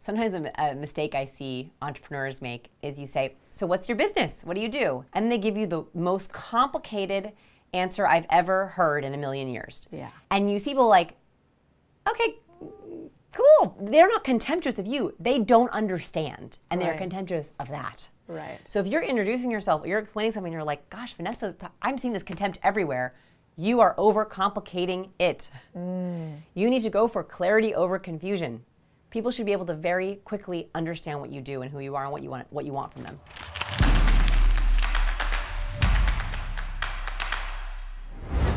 Sometimes a mistake I see entrepreneurs make is you say, so what's your business? What do you do? And they give you the most complicated answer I've ever heard in a million years. Yeah. And you see people like, okay, cool. They're not contemptuous of you. They don't understand. And they're contemptuous of that. Right. So if you're introducing yourself, or you're explaining something, and you're like, gosh, Vanessa, I'm seeing this contempt everywhere. You are overcomplicating it. You need to go for clarity over confusion. People should be able to very quickly understand what you do and who you are and what you want from them.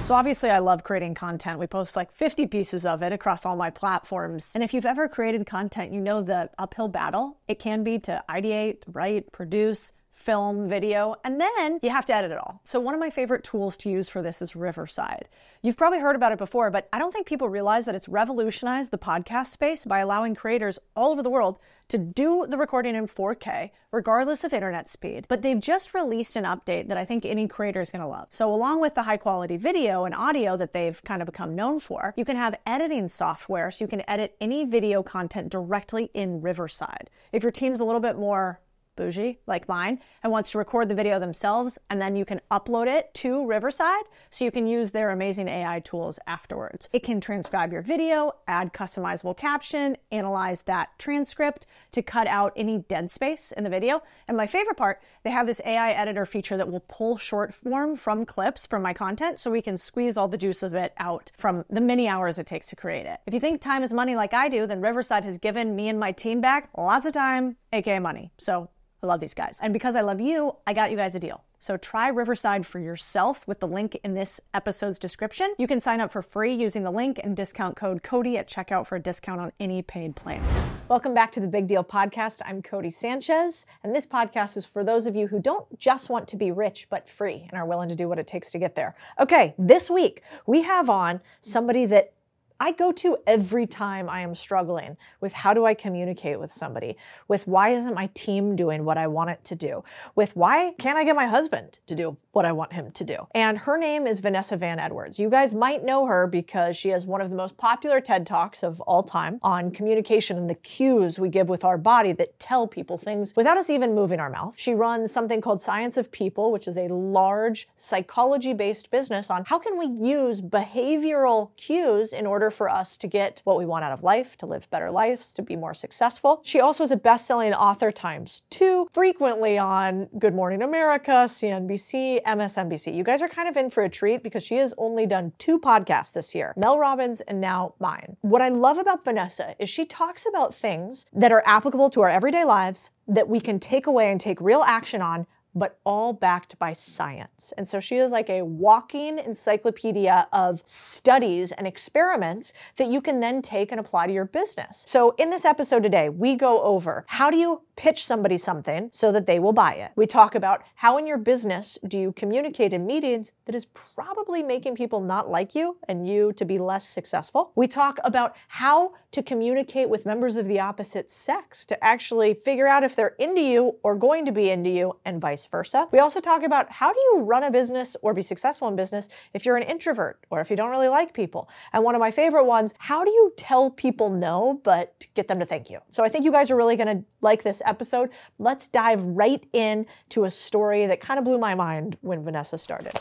So obviously I love creating content. We post like 50 pieces of it across all my platforms. And if you've ever created content, you know the uphill battle it can be to ideate, write, produce, film, video, and then you have to edit it all. So one of my favorite tools to use for this is Riverside. You've probably heard about it before, but I don't think people realize that it's revolutionized the podcast space by allowing creators all over the world to do the recording in 4K, regardless of internet speed. But they've just released an update that I think any creator is gonna love. So along with the high quality video and audio that they've kind of become known for, you can have editing software so you can edit any video content directly in Riverside. If your team's a little bit more bougie like mine and wants to record the video themselves, and then you can upload it to Riverside so you can use their amazing AI tools afterwards. It can transcribe your video, add customizable caption, analyze that transcript to cut out any dead space in the video. And my favorite part, they have this AI editor feature that will pull short form from clips from my content so we can squeeze all the juice of it out from the many hours it takes to create it. If you think time is money like I do, then Riverside has given me and my team back lots of time, aka money. So I love these guys. And because I love you, I got you guys a deal. So try Riverside for yourself with the link in this episode's description. You can sign up for free using the link and discount code Codie at checkout for a discount on any paid plan. Welcome back to the Big Deal Podcast. I'm Codie Sanchez, and this podcast is for those of you who don't just want to be rich, but free and are willing to do what it takes to get there. Okay, this week we have on somebody that I go to every time I am struggling with how do I communicate with somebody, with why isn't my team doing what I want it to do, with why can't I get my husband to do what I want him to do. And her name is Vanessa Van Edwards. You guys might know her because she has one of the most popular TED Talks of all time on communication and the cues we give with our body that tell people things without us even moving our mouth. She runs something called Science of People, which is a large psychology-based business on how can we use behavioral cues in order for us to get what we want out of life, to live better lives, to be more successful. She also is a best-selling author ×2, frequently on Good Morning America, CNBC, MSNBC. You guys are kind of in for a treat because she has only done 2 podcasts this year, Mel Robbins and now mine. What I love about Vanessa is she talks about things that are applicable to our everyday lives that we can take away and take real action on, but all backed by science. And so she is like a walking encyclopedia of studies and experiments that you can then take and apply to your business. So in this episode today, we go over how do you pitch somebody something so that they will buy it. We talk about how in your business do you communicate in meetings that is probably making people not like you and you to be less successful. We talk about how to communicate with members of the opposite sex to actually figure out if they're into you or going to be into you and vice versa. We also talk about how do you run a business or be successful in business if you're an introvert or if you don't really like people. And one of my favorite ones, how do you tell people no but get them to thank you? So I think you guys are really gonna like this episode. Let's dive right in to a story that kind of blew my mind when Vanessa started.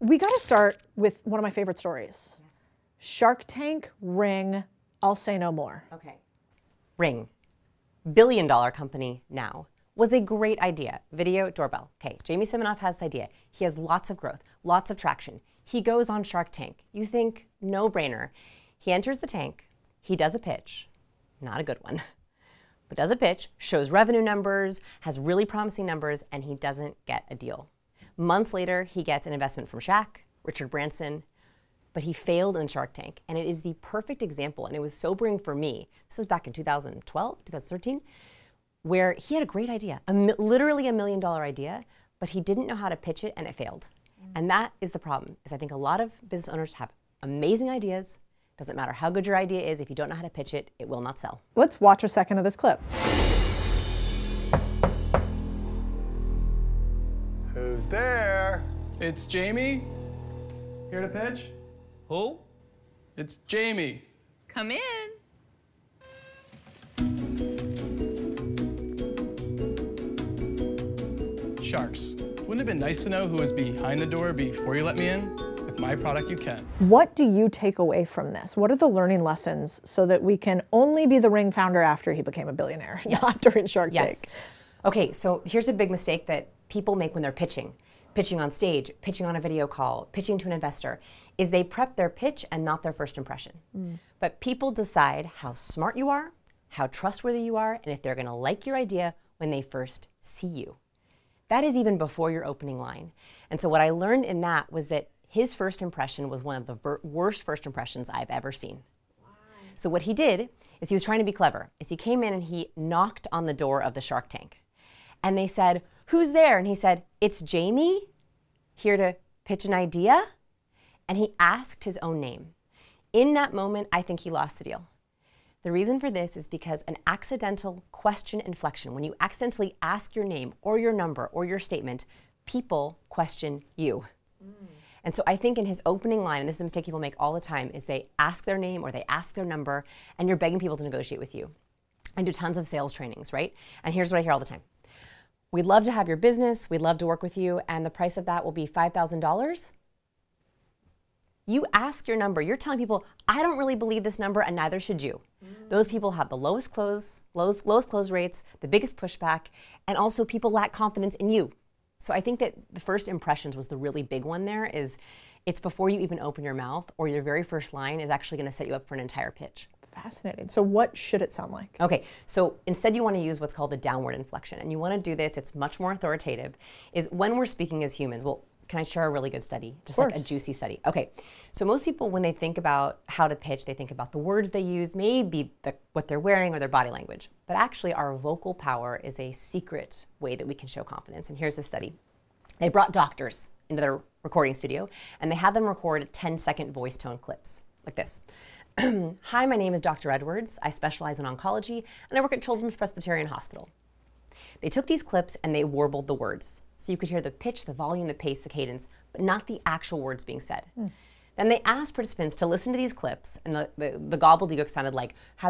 We gotta start with one of my favorite stories. Yes. Shark Tank, Ring, I'll Say No More. Okay. Ring, billion-dollar company now, was a great idea. Video doorbell. Okay, Jamie Siminoff has this idea. He has lots of growth, lots of traction. He goes on Shark Tank. You think, no-brainer. He enters the tank, he does a pitch, not a good one, but does a pitch, shows revenue numbers, has really promising numbers, and he doesn't get a deal. Months later, he gets an investment from Shaq, Richard Branson, but he failed in Shark Tank. And it is the perfect example, and it was sobering for me. This was back in 2012, 2013, where he had a great idea, literally $1 million idea, but he didn't know how to pitch it and it failed. And that is the problem, is I think a lot of business owners have amazing ideas. Doesn't matter how good your idea is, if you don't know how to pitch it, it will not sell. Let's watch a second of this clip. Who's there? It's Jamie. Here to pitch? Who? It's Jamie. Come in. Sharks. Wouldn't it have been nice to know who was behind the door before you let me in? With my product, you can. What do you take away from this? What are the learning lessons so that we can only be the Ring founder after he became a billionaire, not during Shark Tank? Okay, so here's a big mistake that people make when they're pitching on stage, pitching on a video call, pitching to an investor, is they prep their pitch and not their first impression. But people decide how smart you are, how trustworthy you are, and if they're gonna like your idea when they first see you. That is even before your opening line. And so what I learned in that was that his first impression was one of the worst first impressions I've ever seen. Wow. So what he did is he was trying to be clever. Is he came in and he knocked on the door of the Shark Tank. And they said, "Who's there?" And he said, "It's Jamie, here to pitch an idea." And he asked his own name. In that moment, I think he lost the deal. The reason for this is because an accidental question inflection, when you accidentally ask your name or your number or your statement, people question you. And so I think in his opening line, and this is a mistake people make all the time, is they ask their name or they ask their number and you're begging people to negotiate with you. I do tons of sales trainings, right? And here's what I hear all the time. "We'd love to have your business, we'd love to work with you, and the price of that will be $5,000. You ask your number, you're telling people, I don't really believe this number and neither should you. Those people have the lowest close rates, the biggest pushback, and also people lack confidence in you. So I think that the first impressions was the really big one there is it's before you even open your mouth or your very first line is actually gonna set you up for an entire pitch. Fascinating. So what should it sound like? Okay, so instead you want to use what's called the downward inflection, and you want to do this, it's much more authoritative, is when we're speaking as humans. Well, can I share a really good study? Just like a juicy study. Okay, so most people when they think about how to pitch, they think about the words they use, maybe what they're wearing or their body language. But actually our vocal power is a secret way that we can show confidence, and here's the study. They brought doctors into their recording studio, and they had them record 10-second voice tone clips, like this. "Hi, my name is Dr. Edwards. I specialize in oncology, and I work at Children's Presbyterian Hospital." They took these clips and they warbled the words. So you could hear the pitch, the volume, the pace, the cadence, but not the actual words being said. Then they asked participants to listen to these clips, and the gobbledygook sounded like, I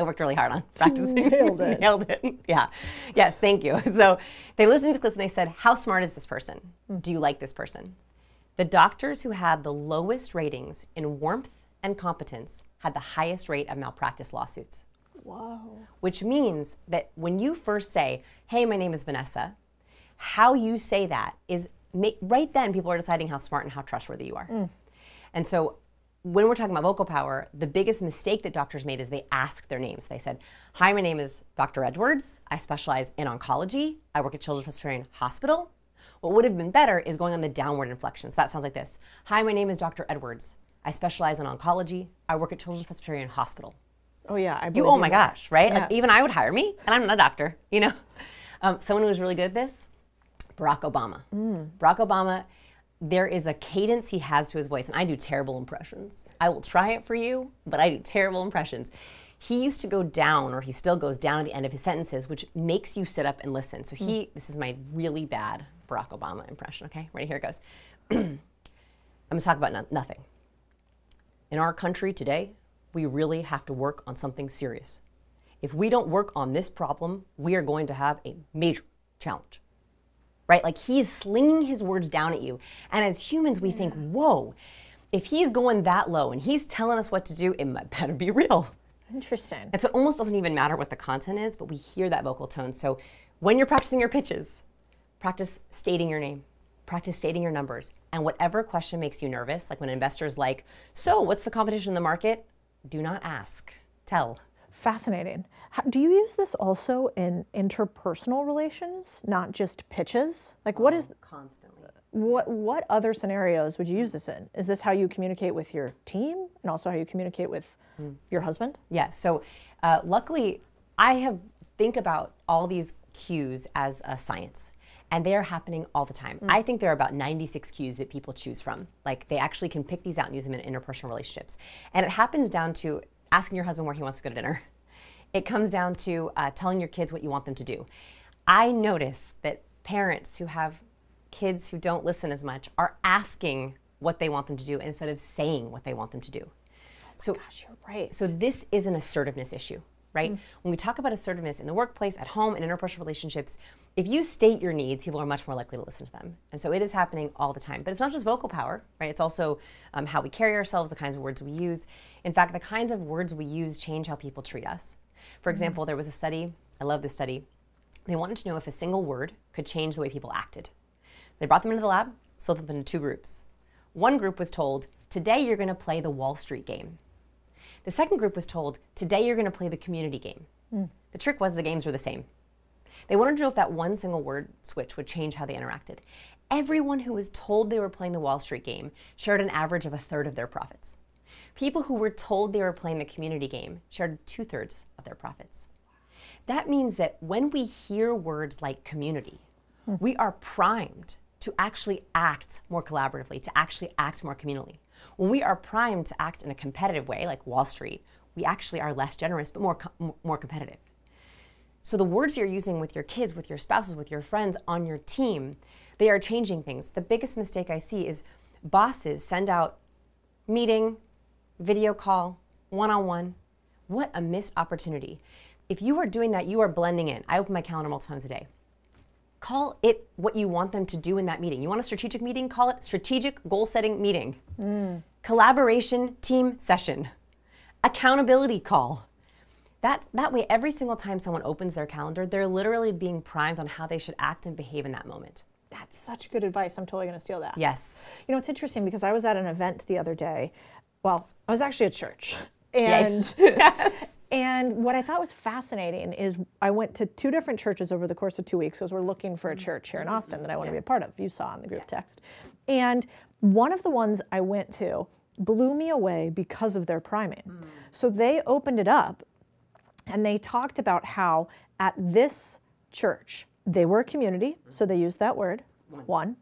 worked really hard on practicing. Nailed it. Nailed it. Yeah. Yes, thank you. So they listened to the clips and they said, how smart is this person? Do you like this person? The doctors who had the lowest ratings in warmth and competence had the highest rate of malpractice lawsuits. Whoa. Which means that when you first say, hey, my name is Vanessa, how you say that is, right then people are deciding how smart and how trustworthy you are. And so when we're talking about vocal power, the biggest mistake that doctors made is they asked their names. They said, hi, my name is Dr. Edwards. I specialize in oncology. I work at Children's Presbyterian Hospital. What would have been better is going on the downward inflection. So that sounds like this. Hi, my name is Dr. Edwards. I specialize in oncology. I work at Children's Presbyterian Hospital. Oh yeah, I believe you. Oh my gosh, right? Yes. Like, even I would hire me, and I'm not a doctor. You know, someone who was really good at this, Barack Obama. Barack Obama. There is a cadence he has to his voice, and I do terrible impressions. I will try it for you, but I do terrible impressions. He used to go down, or he still goes down at the end of his sentences, which makes you sit up and listen. So this is my really bad Barack Obama impression, okay? Ready, here it goes. I'm gonna talk about nothing. In our country today, we really have to work on something serious. If we don't work on this problem, we are going to have a major challenge. Right? Like he's slinging his words down at you. And as humans, we think, whoa, if he's going that low and he's telling us what to do, it better be real. Interesting. And so it almost doesn't even matter what the content is, but we hear that vocal tone. So when you're practicing your pitches, practice stating your name, practice stating your numbers, and whatever question makes you nervous, like when an investor's like, so what's the competition in the market? Do not ask, tell. Fascinating. Do you use this also in interpersonal relations, not just pitches? Like what is constantly? What other scenarios would you use this in? Is this how you communicate with your team and also how you communicate with your husband? Yeah, so luckily I think about all these cues as a science. And they are happening all the time. I think there are about 96 cues that people choose from. Like they actually can pick these out and use them in interpersonal relationships. And it happens down to asking your husband where he wants to go to dinner. It comes down to telling your kids what you want them to do. I notice that parents who have kids who don't listen as much are asking what they want them to do instead of saying what they want them to do. So, Gosh, you're right. So this is an assertiveness issue, right? When we talk about assertiveness in the workplace, at home, in interpersonal relationships, if you state your needs, people are much more likely to listen to them. And so it is happening all the time. But it's not just vocal power, right? It's also how we carry ourselves, the kinds of words we use. In fact, the kinds of words we use change how people treat us. For example, there was a study, I love this study, they wanted to know if a single word could change the way people acted. They brought them into the lab, split them into 2 groups. One group was told, today you're going to play the Wall Street game. The second group was told, today you're going to play the community game. The trick was the games were the same. They wanted to know if that one single word switch would change how they interacted. Everyone who was told they were playing the Wall Street game shared an average of 1/3 of their profits. People who were told they were playing the community game shared 2/3 of their profits. That means that when we hear words like community, we are primed to actually act more collaboratively, to actually act more communally. When we are primed to act in a competitive way, like Wall Street, we actually are less generous, but more competitive. So the words you're using with your kids, with your spouses, with your friends, on your team, they are changing things. The biggest mistake I see is bosses send out meeting, video call, one-on-one. What a missed opportunity. If you are doing that, you are blending in. I open my calendar multiple times a day. Call it what you want them to do in that meeting. You want a strategic meeting? Call it strategic goal-setting meeting. Collaboration team session. Accountability call. That way, every single time someone opens their calendar, they're literally being primed on how they should act and behave in that moment. That's such good advice. I'm totally going to steal that. Yes. You know, it's interesting because I was at an event the other day. Well, I was actually at church. And yes. And what I thought was fascinating is I went to 2 different churches over the course of 2 weeks because we're looking for a church here in Austin that I want to be a part of. You saw in the group text. And one of the ones I went to blew me away because of their priming. So they opened it up and they talked about how at this church, they were a community, so they used that word, one.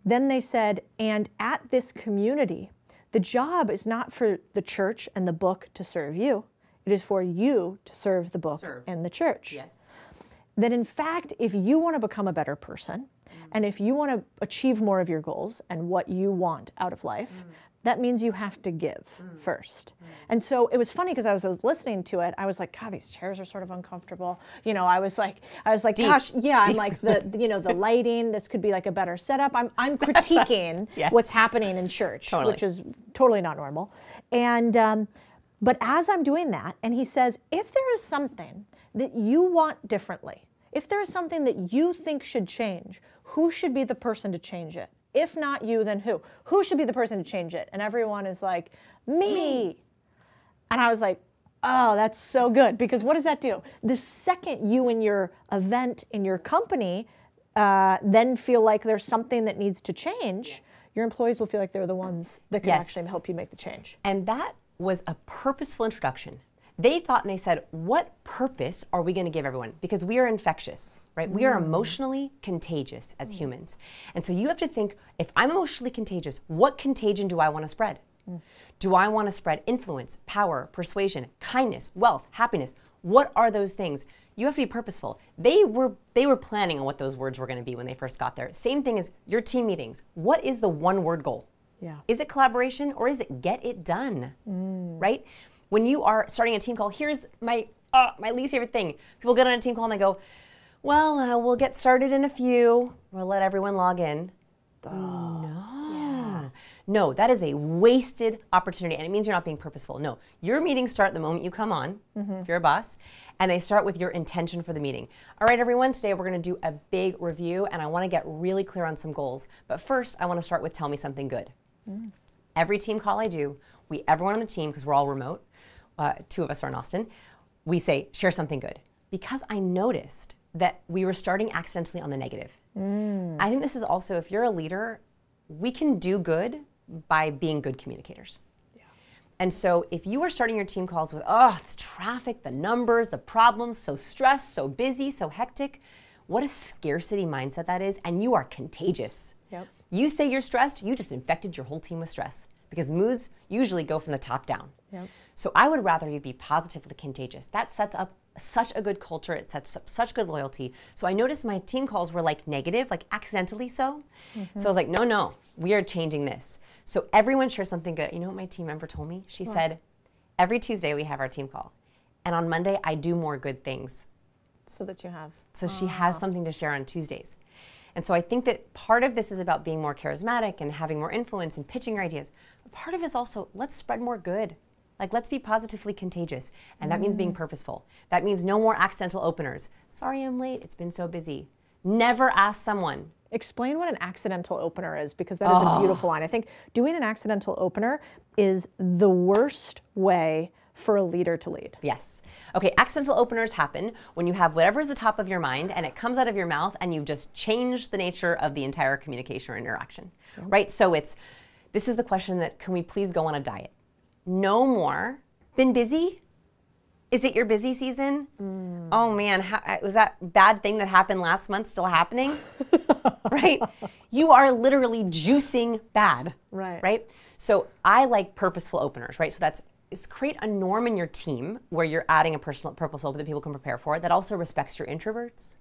Then they said, and at this community, the job is not for the church and the book to serve you. It is for you to serve the book and the church. Yes. That in fact, if you want to become a better person, and if you want to achieve more of your goals and what you want out of life, that means you have to give first. And so it was funny because I was listening to it. I was like, God, these chairs are sort of uncomfortable. You know, I was like, gosh, yeah, I'm like the lighting. This could be like a better setup. I'm critiquing what's happening in church, which is totally not normal. And but as I'm doing that, and he says, if there is something that you want differently, if there is something that you think should change, who should be the person to change it? If not you, then who? Who should be the person to change it? And everyone is like, me. And I was like, oh, that's so good. Because what does that do? The second you in your event, in your company, then feel like there's something that needs to change, your employees will feel like they're the ones that can actually help you make the change. And that was a purposeful introduction. They thought and they said, what purpose are we going to give everyone? Because we are infectious, right? We are emotionally contagious as humans. And so you have to think, if I'm emotionally contagious, what contagion do I want to spread? Do I want to spread influence, power, persuasion, kindness, wealth, happiness? What are those things? You have to be purposeful. They were planning on what those words were going to be when they first got there. Same thing as your team meetings. What is the one word goal? Yeah. Is it collaboration or is it get it done, right? When you are starting a team call, here's my least favorite thing. People get on a team call and they go, well, we'll get started in a few. We'll let everyone log in. No, that is a wasted opportunity, and it means you're not being purposeful. No, your meetings start the moment you come on, if you're a boss, and they start with your intention for the meeting. All right, everyone, today we're going to do a big review, and I want to get really clear on some goals. But first, I want to start with tell me something good. Every team call I do, everyone on the team, because we're all remote, 2 of us are in Austin, we say, share something good. Because I noticed that we were starting accidentally on the negative. I think this is also, if you're a leader, we can do good by being good communicators. And so if you are starting your team calls with, oh, the traffic, the numbers, the problems, so stressed, so busy, so hectic, what a scarcity mindset that is, and you are contagious. You say you're stressed, you just infected your whole team with stress. because moods usually go from the top down. Yep. So I would rather you be positively contagious. That sets up such a good culture. It sets up such good loyalty. So I noticed my team calls were like negative, like accidentally so. So I was like, no, we are changing this. So everyone shares something good. You know what my team member told me? She said, every Tuesday we have our team call. And on Monday, I do more good things. So that you have. So she has something to share on Tuesdays. And so I think that part of this is about being more charismatic and having more influence and pitching your ideas. But part of it is also, let's spread more good. Like, let's be positively contagious. And that means being purposeful. That means no more accidental openers. Sorry I'm late, it's been so busy. Never ask someone. Explain what an accidental opener is, because that is a beautiful line. I think doing an accidental opener is the worst way for a leader to lead. Yes. Okay, accidental openers happen when you have whatever's the top of your mind and it comes out of your mouth and you've just changed the nature of the entire communication or interaction, right? So this is the question that, can we please go on a diet? No more. Been busy? Is it your busy season? Oh man, was that bad thing that happened last month still happening? Right? You are literally juicing bad. Right? So I like purposeful openers, right? So is create a norm in your team where you're adding a personal purposeful opener that people can prepare for that also respects your introverts.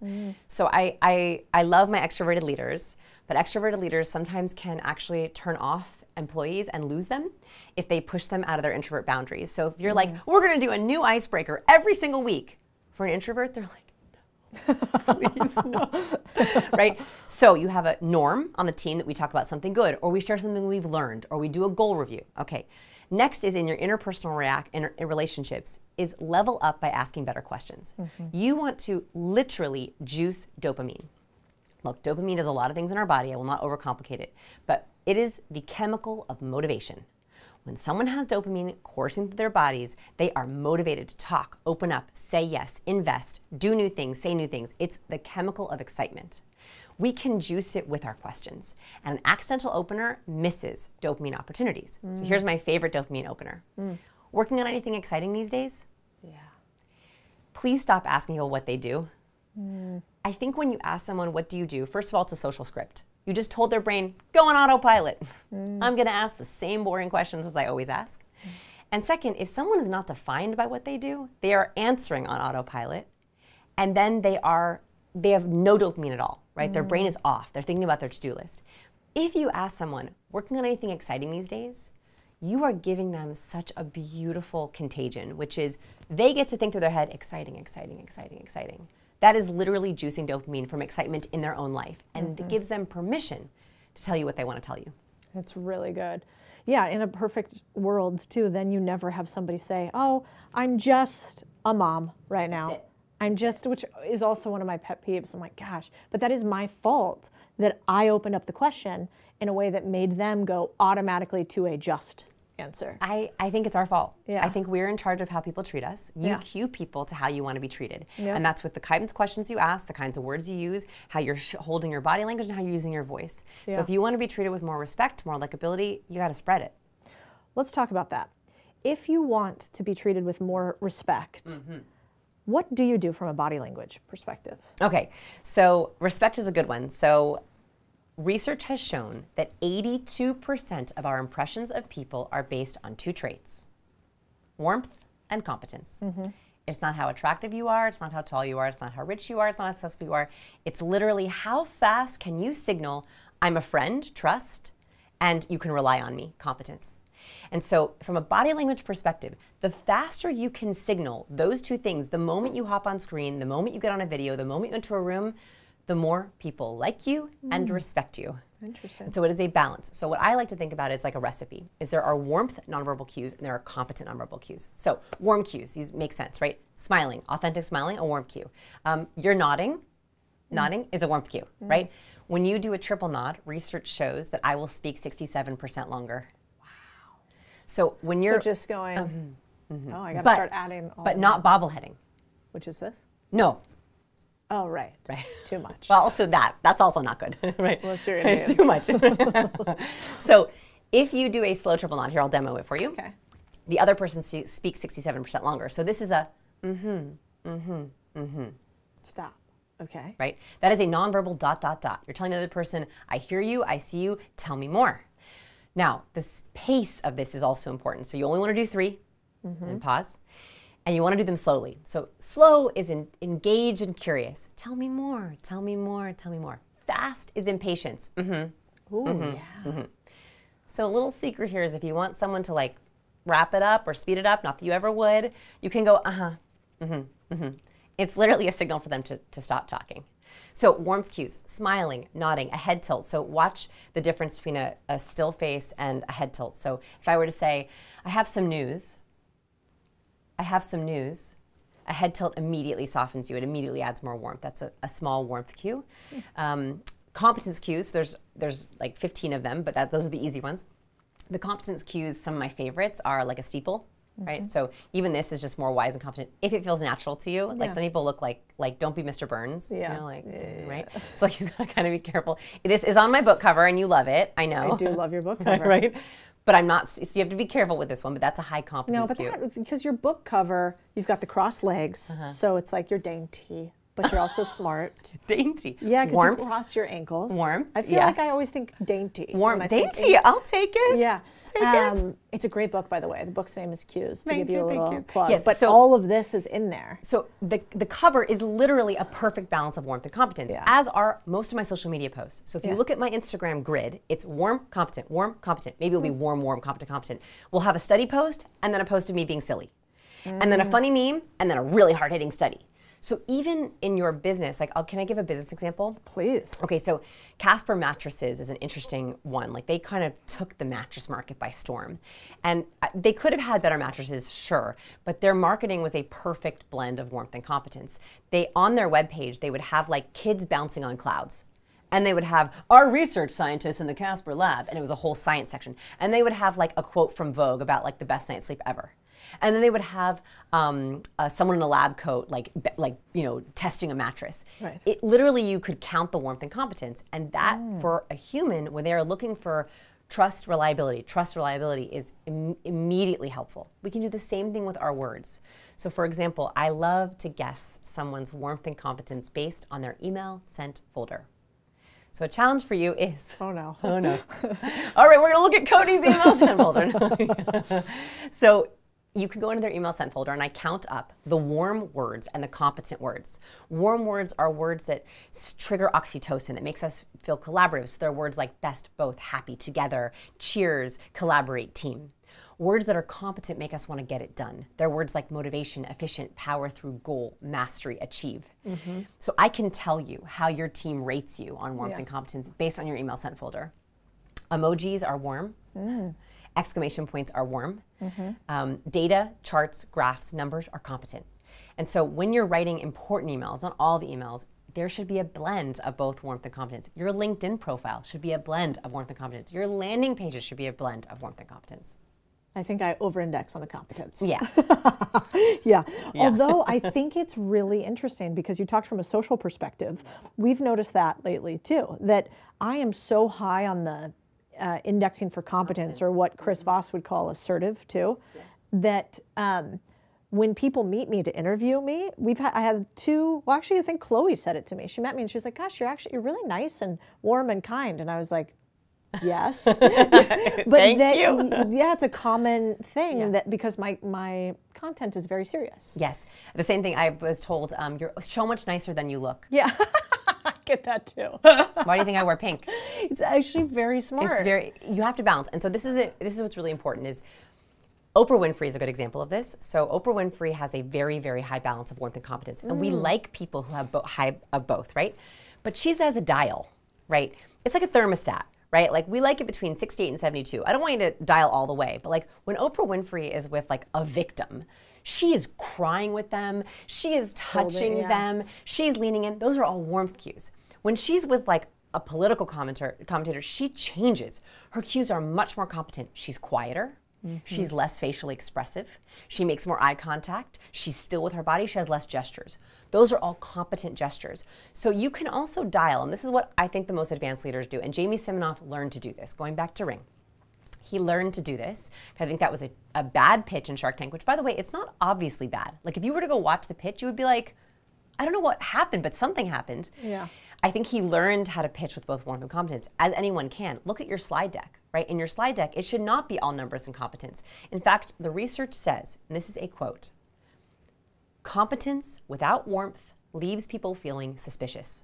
So I love my extroverted leaders, but extroverted leaders sometimes can actually turn off employees and lose them if they push them out of their introvert boundaries. So if you're like, we're gonna do a new icebreaker every single week, for an introvert, they're like, no, please, no. Right? So you have a norm on the team that we talk about something good, or we share something we've learned, or we do a goal review. Okay. Next is in your interpersonal in relationships is level up by asking better questions. You want to literally juice dopamine. Look, dopamine does a lot of things in our body. I will not overcomplicate it, but it is the chemical of motivation. When someone has dopamine coursing through their bodies, they are motivated to talk, open up, say yes, invest, do new things, say new things. It's the chemical of excitement. We can juice it with our questions. And an accidental opener misses dopamine opportunities. So here's my favorite dopamine opener. Working on anything exciting these days? Yeah. Please stop asking people what they do. I think when you ask someone, what do you do? First of all, it's a social script. You just told their brain, go on autopilot. I'm gonna ask the same boring questions as I always ask. And second, if someone is not defined by what they do, they are answering on autopilot, and then they have no dopamine at all, right? Their brain is off. They're thinking about their to-do list. If you ask someone, working on anything exciting these days, you are giving them such a beautiful contagion, which is they get to think through their head, exciting, exciting, exciting, exciting. That is literally juicing dopamine from excitement in their own life. And it gives them permission to tell you what they want to tell you. It's really good. Yeah, in a perfect world too, then you never have somebody say, oh, I'm just a mom right now. That's it. I'm just, which is also one of my pet peeves. I'm like, gosh, but that is my fault that I opened up the question in a way that made them go automatically to a just answer. I think it's our fault. Yeah. I think we're in charge of how people treat us. You cue people to how you want to be treated. Yeah. And that's with the kinds of questions you ask, the kinds of words you use, how you're holding your body language, and how you're using your voice. Yeah. So if you want to be treated with more respect, more likability, you got to spread it. Let's talk about that. If you want to be treated with more respect, what do you do from a body language perspective? Okay, so respect is a good one. So research has shown that 82% of our impressions of people are based on two traits: warmth and competence. It's not how attractive you are, it's not how tall you are, it's not how rich you are, it's not how successful you are. It's literally how fast can you signal, I'm a friend, trust, and you can rely on me, competence. And so from a body language perspective, the faster you can signal those two things, the moment you hop on screen, the moment you get on a video, the moment you enter a room, the more people like you and respect you. Interesting. And so it is a balance. So what I like to think about is like a recipe, is there are warmth nonverbal cues and there are competent nonverbal cues. So warm cues, these make sense, right? Smiling, authentic smiling, a warm cue. You're nodding. Nodding is a warmth cue, right? When you do a triple nod, research shows that I will speak 67% longer. So when you're just going, oh, I got to but- start adding all but the not nods. bobbleheading. Which is this? No. Oh, right. Right. Too much. Well, also that's also not good, right? Unless you're It's Indian. too much. So if you do a slow triple nod, here I'll demo it for you. Okay. The other person speaks 67% longer. So this is a Stop. Okay. right? That is a nonverbal ... You're telling the other person, I hear you, I see you, tell me more. Now, the pace of this is also important. So you only want to do 3, and pause. And you want to do them slowly. So slow is engaged and curious. Tell me more, tell me more, tell me more. Fast is impatience. Ooh, yeah. So a little secret here is if you want someone to like wrap it up or speed it up, not that you ever would, you can go, It's literally a signal for them to stop talking. So warmth cues, smiling, nodding, a head tilt. So watch the difference between a still face and a head tilt. So if I were to say, I have some news, a head tilt immediately softens you. It immediately adds more warmth. That's a small warmth cue. Competence cues, there's like 15 of them, but those are the easy ones. The competence cues, some of my favorites are like a steeple, right? So even this is just more wise and competent if it feels natural to you. Like some people look like don't be Mr. Burns, you know, like, right? So like you gotta kind of be careful. This is on my book cover and you love it, I know. I do love your book cover. Right? But I'm not, so you have to be careful with this one, but that's a high competence cue. Because your book cover, you've got the crossed legs, so it's like you're dainty, but you're also smart. Dainty. Yeah, because you cross your ankles. Warm. I feel like I always think dainty. Warm. Dainty, I'll take it. Yeah. Take it. It's a great book, by the way. The book's name is Cues, to give you a little plug. Yes, but all of this is in there. So the cover is literally a perfect balance of warmth and competence, as are most of my social media posts. So if you look at my Instagram grid, it's warm, competent, warm, competent. Maybe it'll be warm, warm, competent, competent. We'll have a study post, and then a post of me being silly. And then a funny meme, and then a really hard-hitting study. So even in your business, like, can I give a business example? Please. Okay, so Casper Mattresses is an interesting one. Like, they kind of took the mattress market by storm. And they could have had better mattresses, sure, but their marketing was a perfect blend of warmth and competence. On their webpage, they would have like kids bouncing on clouds. And they would have our research scientists in the Casper lab, and it was a whole science section. And they would have like a quote from Vogue about like the best night's sleep ever. And then they would have someone in a lab coat, like testing a mattress. Right. It literally, you could count the warmth and competence, and that for a human, when they are looking for trust, reliability is immediately helpful. We can do the same thing with our words. So, for example, I love to guess someone's warmth and competence based on their email sent folder. So a challenge for you is... Oh, no. Oh, no. All right, we're going to look at Codie's email sent folder. So you can go into their email sent folder, and I count up the warm words and the competent words. Warm words are words that trigger oxytocin, that makes us feel collaborative. So they're words like best, both, happy, together, cheers, collaborate, team. Words that are competent make us want to get it done. They're words like motivation, efficient, power through, goal, mastery, achieve. So I can tell you how your team rates you on warmth and competence based on your email sent folder. Emojis are warm. Exclamation points are warm. Data, charts, graphs, numbers are competent. And so when you're writing important emails, not all the emails, there should be a blend of both warmth and competence. Your LinkedIn profile should be a blend of warmth and competence. Your landing pages should be a blend of warmth and competence. I think I over-index on the competence. Yeah. Yeah. Although I think it's really interesting because you talked from a social perspective. We've noticed that lately too, that I am so high on the indexing for competence, or what Chris Voss would call assertive too, that when people meet me to interview me, I had two, well, actually I think Chloe said it to me. She met me and she was like, gosh, you're really nice and warm and kind. And I was like, yes. But Thank you. Yeah, it's a common thing that because my content is very serious. Yes. The same thing I was told, you're so much nicer than you look. Yeah. I get that too. Why do you think I wear pink? It's actually very smart. You have to balance. And so this is what's really important is Oprah Winfrey is a good example of this. So Oprah Winfrey has a very, very high balance of warmth and competence. And we like people who have high of both, right? But she's as a dial, right? It's like a thermostat. Right? Like we like it between 68 and 72. I don't want you to dial all the way, but like when Oprah Winfrey is with like a victim, she is crying with them, she is touching them, she's leaning in. Those are all warmth cues. When she's with like a political commentator, she changes. Her cues are much more competent. She's quieter. She's less facially expressive. She makes more eye contact. She's still with her body. She has less gestures. Those are all competent gestures. So you can also dial, and this is what I think the most advanced leaders do, and Jamie Siminoff learned to do this, going back to Ring. He learned to do this. I think that was a bad pitch in Shark Tank, which, by the way, it's not obviously bad. Like, if you were to go watch the pitch, you would be like, I don't know what happened, but something happened. Yeah. I think he learned how to pitch with both warmth and competence, as anyone can. Look at your slide deck, right? In your slide deck, it should not be all numbers and competence. In fact, the research says, and this is a quote, competence without warmth leaves people feeling suspicious.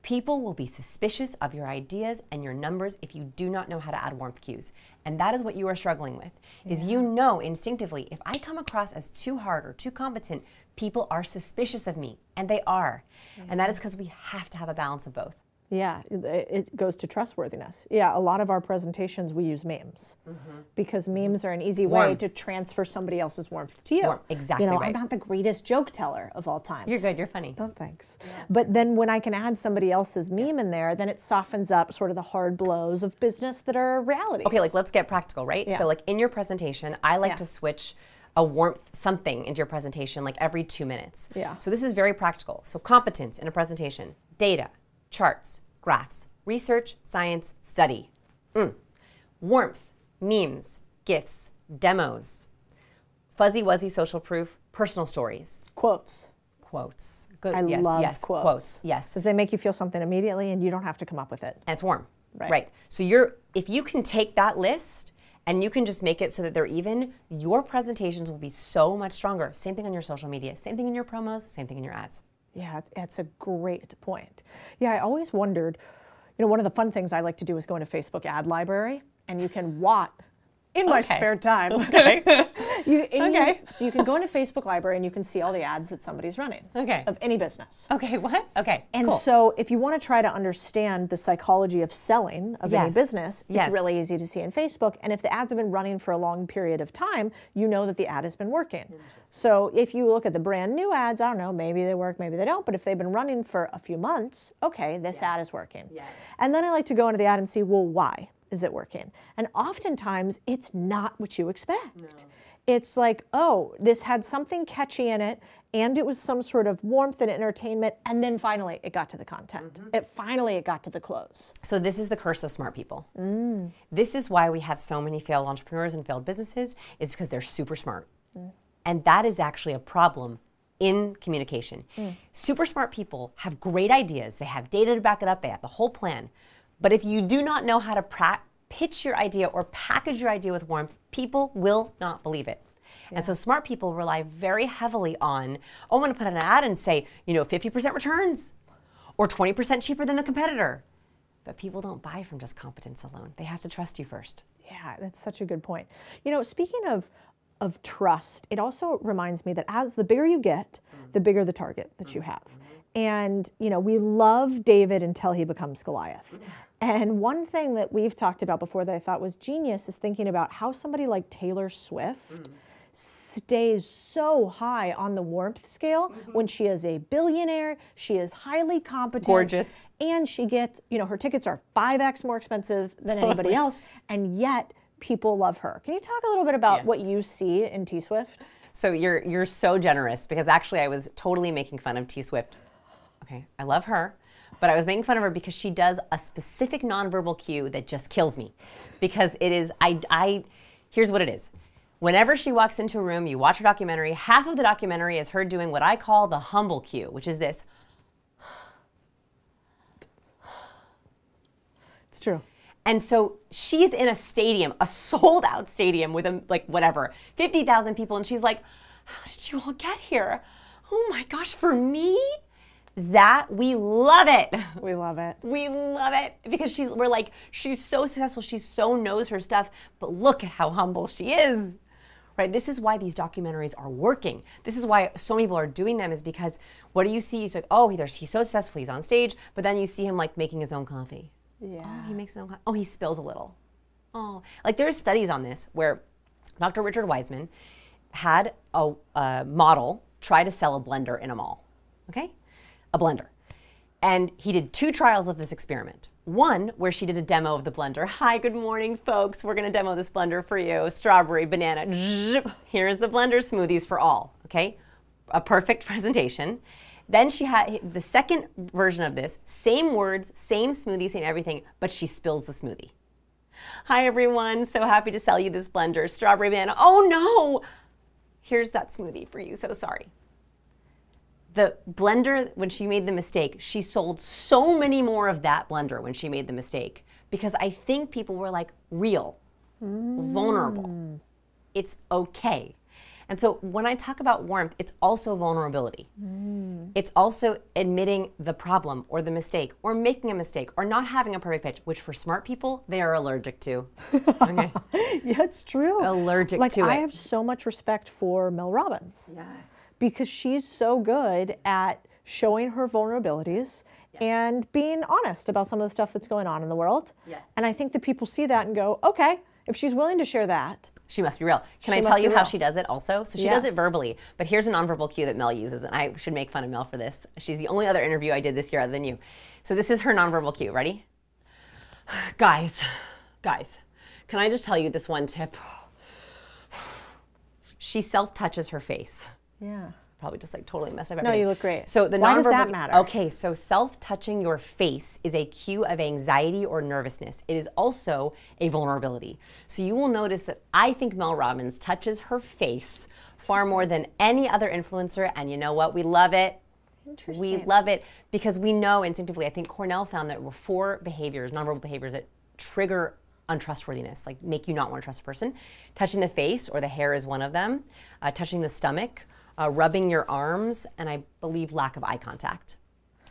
People will be suspicious of your ideas and your numbers if you do not know how to add warmth cues. And that is what you are struggling with, is you know instinctively, if I come across as too hard or too competent, people are suspicious of me, and they are. And that is because we have to have a balance of both. Yeah, it goes to trustworthiness. Yeah, a lot of our presentations, we use memes because memes are an easy way to transfer somebody else's warmth to you. Exactly right. I'm not the greatest joke teller of all time. You're good, you're funny. Oh, thanks. Yeah. But then when I can add somebody else's meme in there, then it softens up sort of the hard blows of business that are realities. Okay, like let's get practical, right? Yeah. So like in your presentation, I like to switch a warmth something into your presentation like every 2 minutes. Yeah. So this is very practical. So competence in a presentation, data, charts, graphs, research, science, study. Warmth, memes, GIFs, demos, fuzzy wuzzy social proof, personal stories. Quotes. Quotes. Good. I love quotes. Yes. Because they make you feel something immediately and you don't have to come up with it. And it's warm. Right. So if you can take that list and you can just make it so that they're even, your presentations will be so much stronger. Same thing on your social media, same thing in your promos, same thing in your ads. Yeah, that's a great point. Yeah, I always wondered, one of the fun things I like to do is go into Facebook ad library, and you can watch in my spare time. Okay. So you can go into Facebook library and you can see all the ads that somebody's running of any business. Okay, what? Okay, And cool. so if you want to try to understand the psychology of selling of any business, it's really easy to see in Facebook. And if the ads have been running for a long period of time, you know that the ad has been working. So if you look at the brand new ads, I don't know, maybe they work, maybe they don't, but if they've been running for a few months, okay, this ad is working. And then I like to go into the ad and see, well, why is it working? And oftentimes it's not what you expect. No. It's like, oh, this had something catchy in it, and it was some sort of warmth and entertainment, and then finally it got to the content. Finally it got to the close. So this is the curse of smart people. This is why we have so many failed entrepreneurs and failed businesses, is because they're super smart. And that is actually a problem in communication. Super smart people have great ideas. They have data to back it up. They have the whole plan. But if you do not know how to pitch your idea or package your idea with warmth, people will not believe it. And so smart people rely very heavily on, oh, I'm going to put an ad and say, 50% returns or 20% cheaper than the competitor. But people don't buy from just competence alone. They have to trust you first. Yeah, that's such a good point. Speaking of trust, it also reminds me that as the bigger you get, the bigger the target that you have. And, we love David until he becomes Goliath. And one thing that we've talked about before that I thought was genius is thinking about how somebody like Taylor Swift stays so high on the warmth scale when she is a billionaire, she is highly competent. Gorgeous. And she gets, her tickets are 5x more expensive than anybody else, and yet people love her. Can you talk a little bit about what you see in T Swift? So you're so generous, because actually I was totally making fun of T Swift. Okay, I love her, but I was making fun of her because she does a specific nonverbal cue that just kills me. Because it is, here's what it is. Whenever she walks into a room, you watch her documentary, half of the documentary is her doing what I call the humble cue, which is this. It's true. And so she's in a stadium, a sold out stadium with 50,000 people. And she's like, how did you all get here? Oh my gosh, for me? We love it. We love it. We love it because she's so successful. She so knows her stuff, but look at how humble she is, right? This is why these documentaries are working. This is why so many people are doing them, is because what do you see? It's like, oh, he's so successful. He's on stage, but then you see him making his own coffee. Yeah. Oh, he makes his own coffee. Oh, he spills a little. Oh, there's studies on this where Dr. Richard Wiseman had a model try to sell a blender in a mall, okay? A blender. And he did 2 trials of this experiment. One where she did a demo of the blender. Hi, good morning, folks. We're going to demo this blender for you. Strawberry, banana. Here's the blender, smoothies for all, okay? A perfect presentation. Then she had the second version of this, same words, same smoothie, same everything, but she spills the smoothie. Hi, everyone. So happy to sell you this blender. Strawberry, banana. Oh, no. Here's that smoothie for you. So sorry. The blender, when she made the mistake, she sold so many more of that blender when she made the mistake, because I think people were like, real, vulnerable. It's okay. And so when I talk about warmth, it's also vulnerability. It's also admitting the problem or the mistake or making a mistake or not having a perfect pitch, which for smart people, they are allergic to. Okay. Yeah, it's true. Allergic to it. I have so much respect for Mel Robbins. Yes. Because she's so good at showing her vulnerabilities and being honest about some of the stuff that's going on in the world. Yes. And I think that people see that and go, okay, if she's willing to share that, she must be real. Can I She tell must you be how real. she does it also? So she Yes. does it verbally, but here's a nonverbal cue that Mel uses, and I should make fun of Mel for this. She's the only other interview I did this year other than you. So this is her nonverbal cue. Ready? Guys, can I just tell you this one tip? She self-touches her face. yeah. Probably just like totally messed up No, everything. you look great. So the Why nonverbal, does that matter? Okay, so self-touching your face is a cue of anxiety or nervousness. It is also a vulnerability. So you will notice that I think Mel Robbins touches her face far more than any other influencer, and you know what? We love it. Interesting. We love it because we know instinctively. I think Cornell found that there were 4 behaviors, nonverbal behaviors, that trigger untrustworthiness, like make you not want to trust a person. Touching the face or the hair is one of them. Touching the stomach. Rubbing your arms, and I believe lack of eye contact.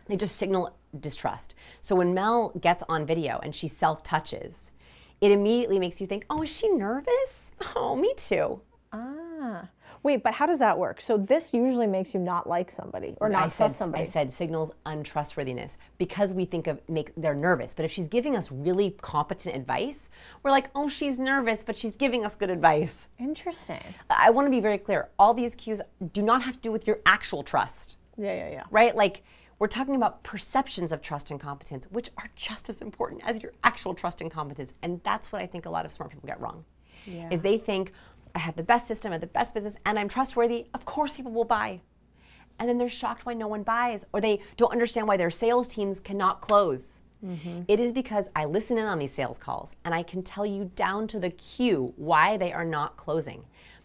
They just signal distrust. So when Mel gets on video and she self-touches, it immediately makes you think, oh, is she nervous? Oh, me too. Ah. Wait, but how does that work? So this usually makes you not like somebody or not trust somebody. I said signals untrustworthiness because we think of they're nervous. But if she's giving us really competent advice, we're like, oh, she's nervous, but she's giving us good advice. Interesting. I want to be very clear. All these cues do not have to do with your actual trust. Yeah. Right? Like, we're talking about perceptions of trust and competence, which are just as important as your actual trust and competence. And that's what I think a lot of smart people get wrong. Yeah. Is they think, I have the best system, I have the best business, and I'm trustworthy. Of course people will buy. And then they're shocked why no one buys, or they don't understand why their sales teams cannot close. It is because I listen in on these sales calls, and I can tell you down to the cue why they are not closing.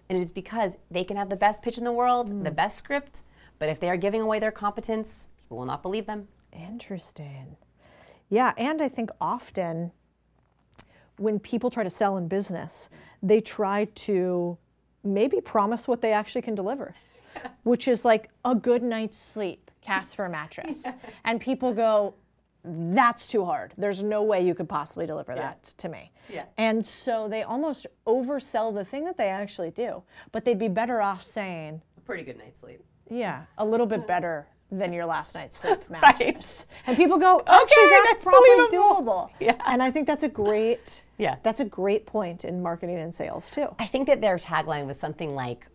And it is because they can have the best pitch in the world, the best script, but if they are giving away their competence, people will not believe them. Interesting. Yeah, and I think often when people try to sell in business, they try to maybe promise what they actually can deliver, which is like a good night's sleep, Casper mattress. And people go, that's too hard. There's no way you could possibly deliver that to me. And so they almost oversell the thing that they actually do, but they'd be better off saying, A pretty good night's sleep. yeah, a little bit better than your last night's sleep mattress. And people go, actually, that's probably doable. And I think that's a great, that's a great point in marketing and sales too. I think that their tagline was something like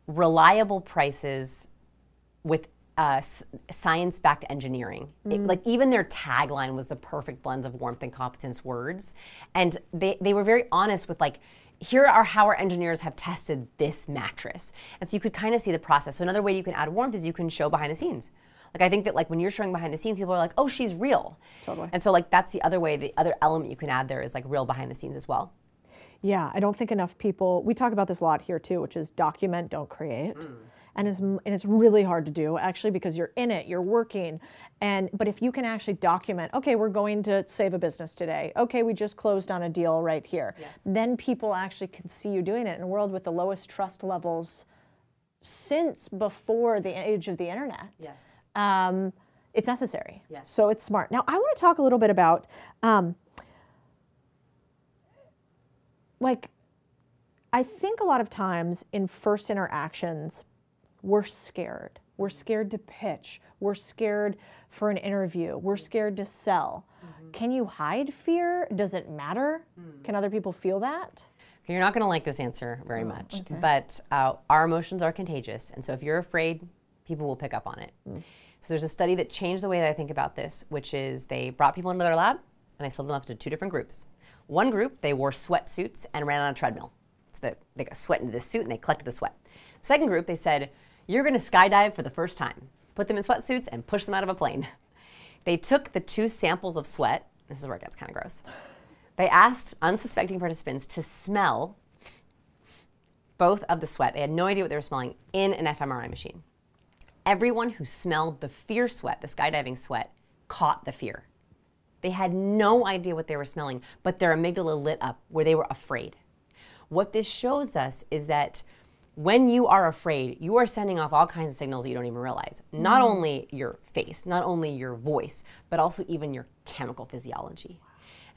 reliable prices with science-backed engineering. Like even their tagline was the perfect blend of warmth and competence words. And they were very honest with like, here are how our engineers have tested this mattress. And so you could kind of see the process. So another way you can add warmth is you can show behind the scenes. Like I think that like when you're showing behind the scenes, people are like, oh, she's real. Totally. And so like that's the other way, the other element you can add there is like real behind the scenes as well. Yeah, I don't think enough people, we talk about this a lot here too, which is document, don't create. And it's really hard to do actually because you're in it, you're working. But if you can actually document, okay, we're going to save a business today. Okay, we just closed on a deal right here. Then people actually can see you doing it in a world with the lowest trust levels since before the age of the internet. It's necessary. So it's smart. Now I want to talk a little bit about I think a lot of times in first interactions, we're scared. We're scared to pitch. We're scared for an interview. We're scared to sell. Can you hide fear? Does it matter? Can other people feel that? You're not going to like this answer very much, but our emotions are contagious. And so if you're afraid, people will pick up on it. So there's a study that changed the way that I think about this, which is they brought people into their lab and they split them up into 2 different groups. One group, they wore sweatsuits and ran on a treadmill. So that they got sweat into this suit and they collected the sweat. The second group, they said, you're going to skydive for the first time. Put them in sweatsuits and push them out of a plane. They took the 2 samples of sweat. This is where it gets kind of gross. They asked unsuspecting participants to smell both of the sweat. They had no idea what they were smelling in an fMRI machine. everyone who smelled the fear sweat, the skydiving sweat, caught the fear. They had no idea what they were smelling, but their amygdala lit up where they were afraid. What this shows us is that when you are afraid, you are sending off all kinds of signals that you don't even realize. Not only your face, not only your voice, but also even your chemical physiology.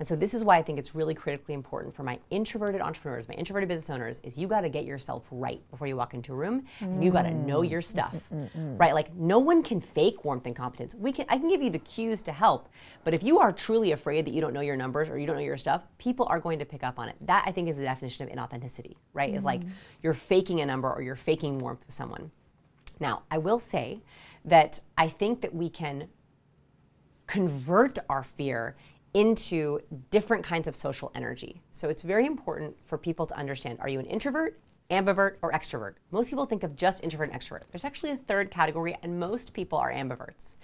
And so this is why I think it's really critically important for my introverted entrepreneurs, my introverted business owners, is you got to get yourself right before you walk into a room, and you got to know your stuff, right? Like no one can fake warmth and competence. I can give you the cues to help, but if you are truly afraid that you don't know your numbers or you don't know your stuff, people are going to pick up on it. That I think is the definition of inauthenticity, right? Is like you're faking a number or you're faking warmth with someone. Now, I will say that I think that we can convert our fear into different kinds of social energy. So it's very important for people to understand, are you an introvert, ambivert, or extrovert? Most people think of just introvert and extrovert. There's actually a third category, and most people are ambiverts.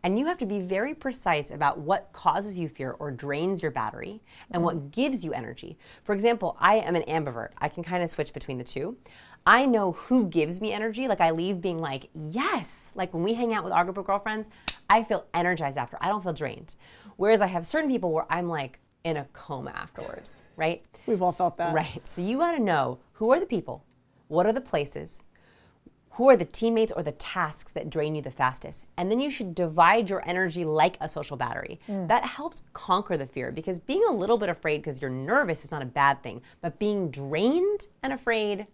And you have to be very precise about what causes you fear or drains your battery and what gives you energy. For example, I am an ambivert. I can kind of switch between the two. I know who gives me energy. Like I leave being like, yes. Like when we hang out with our group of girlfriends, I feel energized after. I don't feel drained. Whereas I have certain people where I'm like in a coma afterwards, right? We've all felt that. Right. So you got to know who are the people, what are the places, who are the teammates or the tasks that drain you the fastest. And then you should divide your energy like a social battery. That helps conquer the fear, because being a little bit afraid because you're nervous is not a bad thing, but being drained and afraid,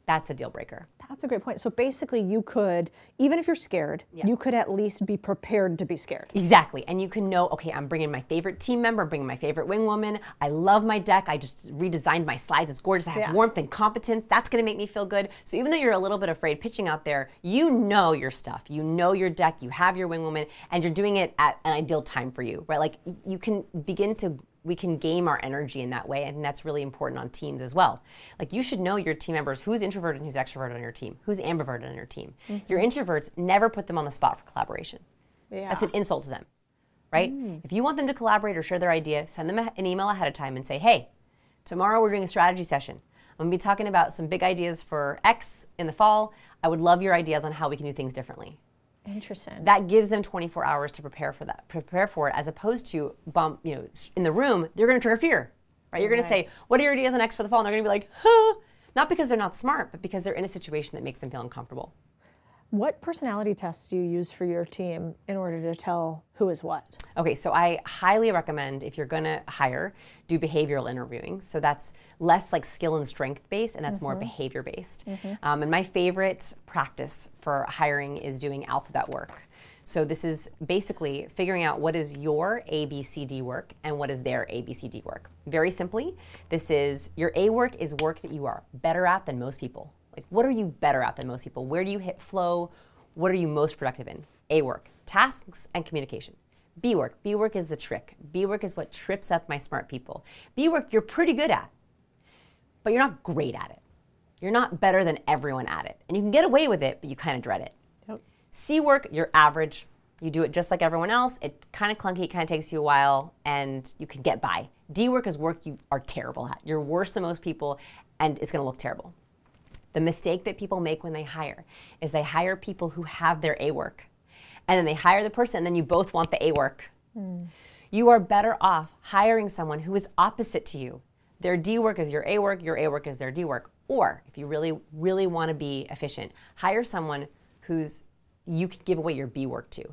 that's a deal breaker. That's a great point. So basically you could, even if you're scared, you could at least be prepared to be scared. Exactly. And you can know, okay, I'm bringing my favorite team member, I'm bringing my favorite wing woman. I love my deck. I just redesigned my slides. It's gorgeous. I have warmth and competence. That's going to make me feel good. So even though you're a little bit afraid pitching out there, you know your stuff. You know your deck. You have your wing woman, and you're doing it at an ideal time for you, right? Like you can begin to we can game our energy in that way, and that's really important on teams as well. Like you should know your team members, who's introverted and who's extroverted on your team, who's ambiverted on your team. Your introverts, never put them on the spot for collaboration. That's an insult to them, right? If you want them to collaborate or share their idea, send them an email ahead of time and say, hey, tomorrow we're doing a strategy session. I'm gonna be talking about some big ideas for X in the fall. I would love your ideas on how we can do things differently. Interesting. That gives them 24 hours to prepare for it, as opposed to in the room, they're going to trigger fear, right? You're going to say, what are your ideas on X for the fall? And they're going to be like, huh. Not because they're not smart, but because they're in a situation that makes them feel uncomfortable. What personality tests do you use for your team in order to tell who is what? Okay, so I highly recommend, if you're going to hire, do behavioral interviewing. So that's less like skill and strength based, and that's more behavior based. And my favorite practice for hiring is doing alphabet work. So this is basically figuring out what is your ABCD work and what is their ABCD work. Very simply, this is your A work is work that you are better at than most people. Like, what are you better at than most people? Where do you hit flow? What are you most productive in? A work, tasks and communication. B work is the trick. B work is what trips up my smart people. B work you're pretty good at, but you're not great at it. You're not better than everyone at it. And you can get away with it, but you kind of dread it. C work, you're average. You do it just like everyone else. It kind of clunky, it kind of takes you a while, and you can get by. D work is work you are terrible at. You're worse than most people, and it's gonna look terrible. The mistake that people make when they hire is they hire people who have their A work, and then they hire the person, and then you both want the A work. You are better off hiring someone who is opposite to you. Their D work is your A work is their D work. Or if you really, really want to be efficient, hire someone who's you can give away your B work to.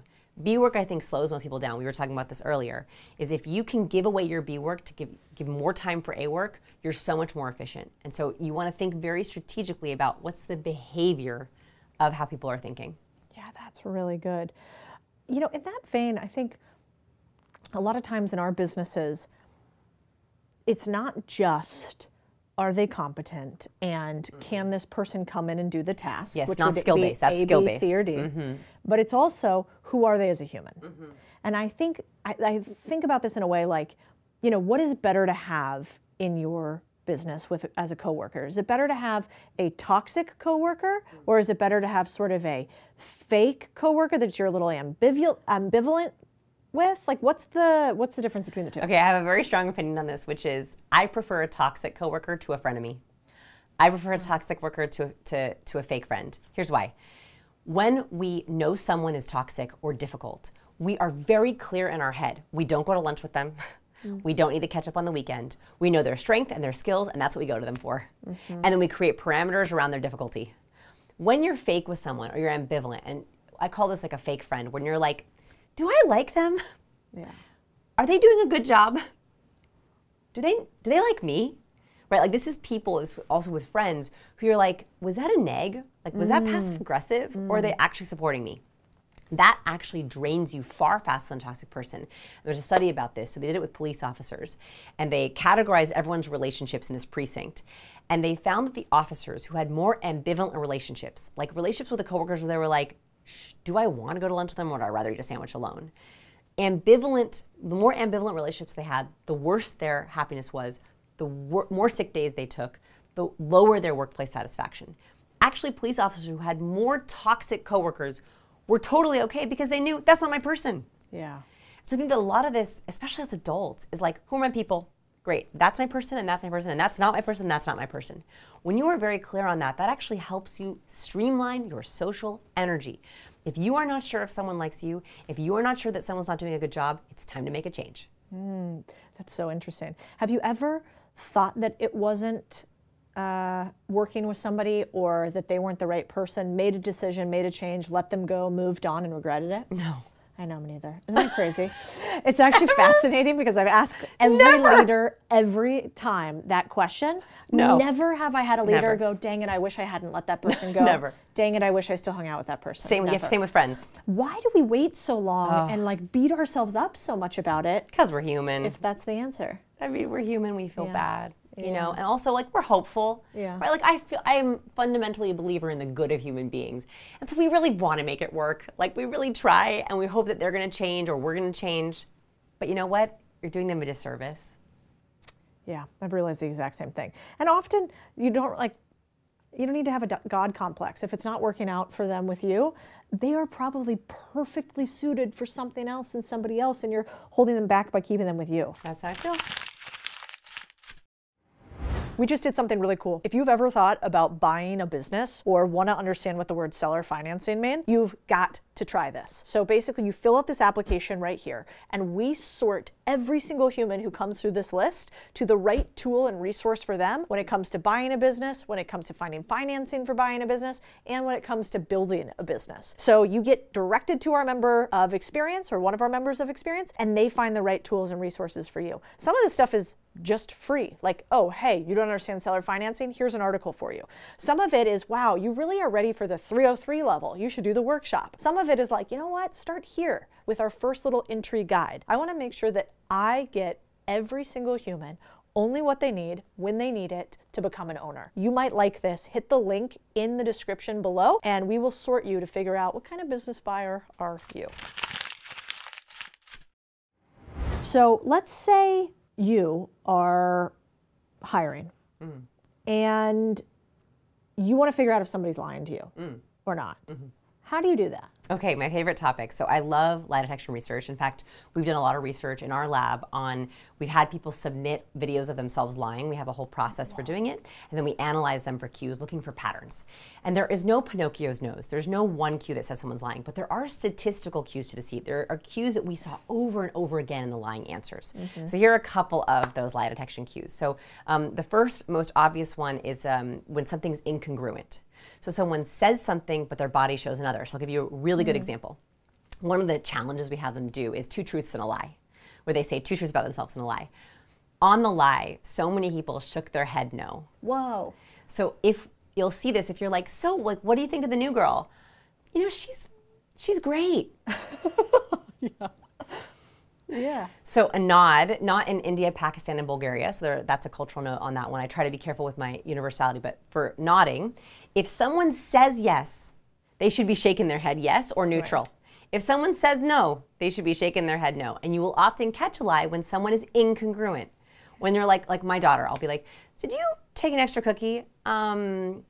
B work, I think, slows most people down. We were talking about this earlier, is if you can give away your B work to give more time for A work, you're so much more efficient. And so you want to think very strategically about what's the behavior of how people are thinking. Yeah, that's really good. You know, in that vein, I think a lot of times in our businesses, it's not just, are they competent and can this person come in and do the task? Yes, which not would skill-based, that's A, skill-based. B, C, or D. But it's also, who are they as a human? And I think about this in a way like, you know, what is better to have in your business as a coworker? Is it better to have a toxic coworker, or is it better to have sort of a fake coworker that you're a little ambivalent with? Like, what's the difference between the two? Okay, I have a very strong opinion on this, which is I prefer a toxic coworker to a frenemy. I prefer a toxic worker to a fake friend. Here's why. When we know someone is toxic or difficult, we are very clear in our head. We don't go to lunch with them. We don't need to catch up on the weekend. We know their strength and their skills, and that's what we go to them for. And then we create parameters around their difficulty. When you're fake with someone or you're ambivalent, and I call this like a fake friend, when you're like, do I like them? Yeah. Are they doing a good job? Do they like me? Right, like this is people, it's also with friends, who you're like, was that a neg? Like, was that passive aggressive? Or are they actually supporting me? That actually drains you far faster than a toxic person. There's a study about this, so they did it with police officers, and they categorized everyone's relationships in this precinct. And they found that the officers who had more ambivalent relationships, like relationships with the coworkers where they were like, do I want to go to lunch with them or would I rather eat a sandwich alone? The more ambivalent relationships they had, the worse their happiness was, the more sick days they took, the lower their workplace satisfaction. Actually, police officers who had more toxic coworkers were totally okay because they knew that's not my person. Yeah. So I think that a lot of this, especially as adults, is like, who are my people? Great, that's my person and that's my person and that's not my person, that's not my person. When you are very clear on that, that actually helps you streamline your social energy. If you are not sure if someone likes you, if you are not sure that someone's not doing a good job, it's time to make a change. That's so interesting. Have you ever thought that it wasn't working with somebody or that they weren't the right person, made a decision, made a change, let them go, moved on and regretted it? No. I know, me neither. Isn't that crazy? It's actually fascinating because I've asked every leader every time that question. No. Never have I had a leader Never. go, dang it, I wish I hadn't let that person go. Never. Dang it, I wish I still hung out with that person. Same with friends. Why do we wait so long and like beat ourselves up so much about it? Because we're human. If that's the answer. I mean, we're human, we feel Yeah. bad. You Yeah. know, and also like we're hopeful, Yeah. right? Like I am fundamentally a believer in the good of human beings, and so we really want to make it work. Like we really try, and we hope that they're going to change or we're going to change. But you know what? You're doing them a disservice. Yeah, I've realized the exact same thing. And often you don't need to have a God complex. If it's not working out for them with you, they are probably perfectly suited for something else and somebody else, and you're holding them back by keeping them with you. That's how I feel. We just did something really cool. If you've ever thought about buying a business or want to understand what the word seller financing means, you've got to try this. So basically you fill out this application right here and we sort every single human who comes through this list to the right tool and resource for them when it comes to buying a business, when it comes to finding financing for buying a business, and when it comes to building a business. So you get directed to our member of experience or one of our members of experience, and they find the right tools and resources for you. Some of this stuff is just free. Like, oh, hey, you don't understand seller financing? Here's an article for you. Some of it is, wow, you really are ready for the 303 level. You should do the workshop. Some of it is like, you know what? Start here with our first little entry guide. I want to make sure that I get every single human only what they need when they need it to become an owner. You might like this. Hit the link in the description below and we will sort you to figure out what kind of business buyer are you. So let's say you are hiring and you want to figure out if somebody's lying to you or not. How do you do that? Okay, my favorite topic. So I love lie detection research. In fact, we've done a lot of research in our lab on, we've had people submit videos of themselves lying. We have a whole process for doing it. And then we analyze them for cues, looking for patterns. And there is no Pinocchio's nose. There's no one cue that says someone's lying, but there are statistical cues to deceive. There are cues that we saw over and over again in the lying answers. So here are a couple of those lie detection cues. So the first, most obvious one is when something's incongruent. So someone says something, but their body shows another. So I'll give you a really good example. One of the challenges we have them do is 2 truths and a lie, where they say 2 truths about themselves and a lie. On the lie, so many people shook their head no. Whoa. So if you'll see this, if you're like, so like, what do you think of the new girl? You know, she's great. Yeah. So a nod, not in India, Pakistan, and Bulgaria. So that's a cultural note on that one. I try to be careful with my universality, but for nodding, if someone says yes, they should be shaking their head yes or neutral. Right. If someone says no, they should be shaking their head no. And you will often catch a lie when someone is incongruent. When they're like my daughter, I'll be like, did you take an extra cookie? No.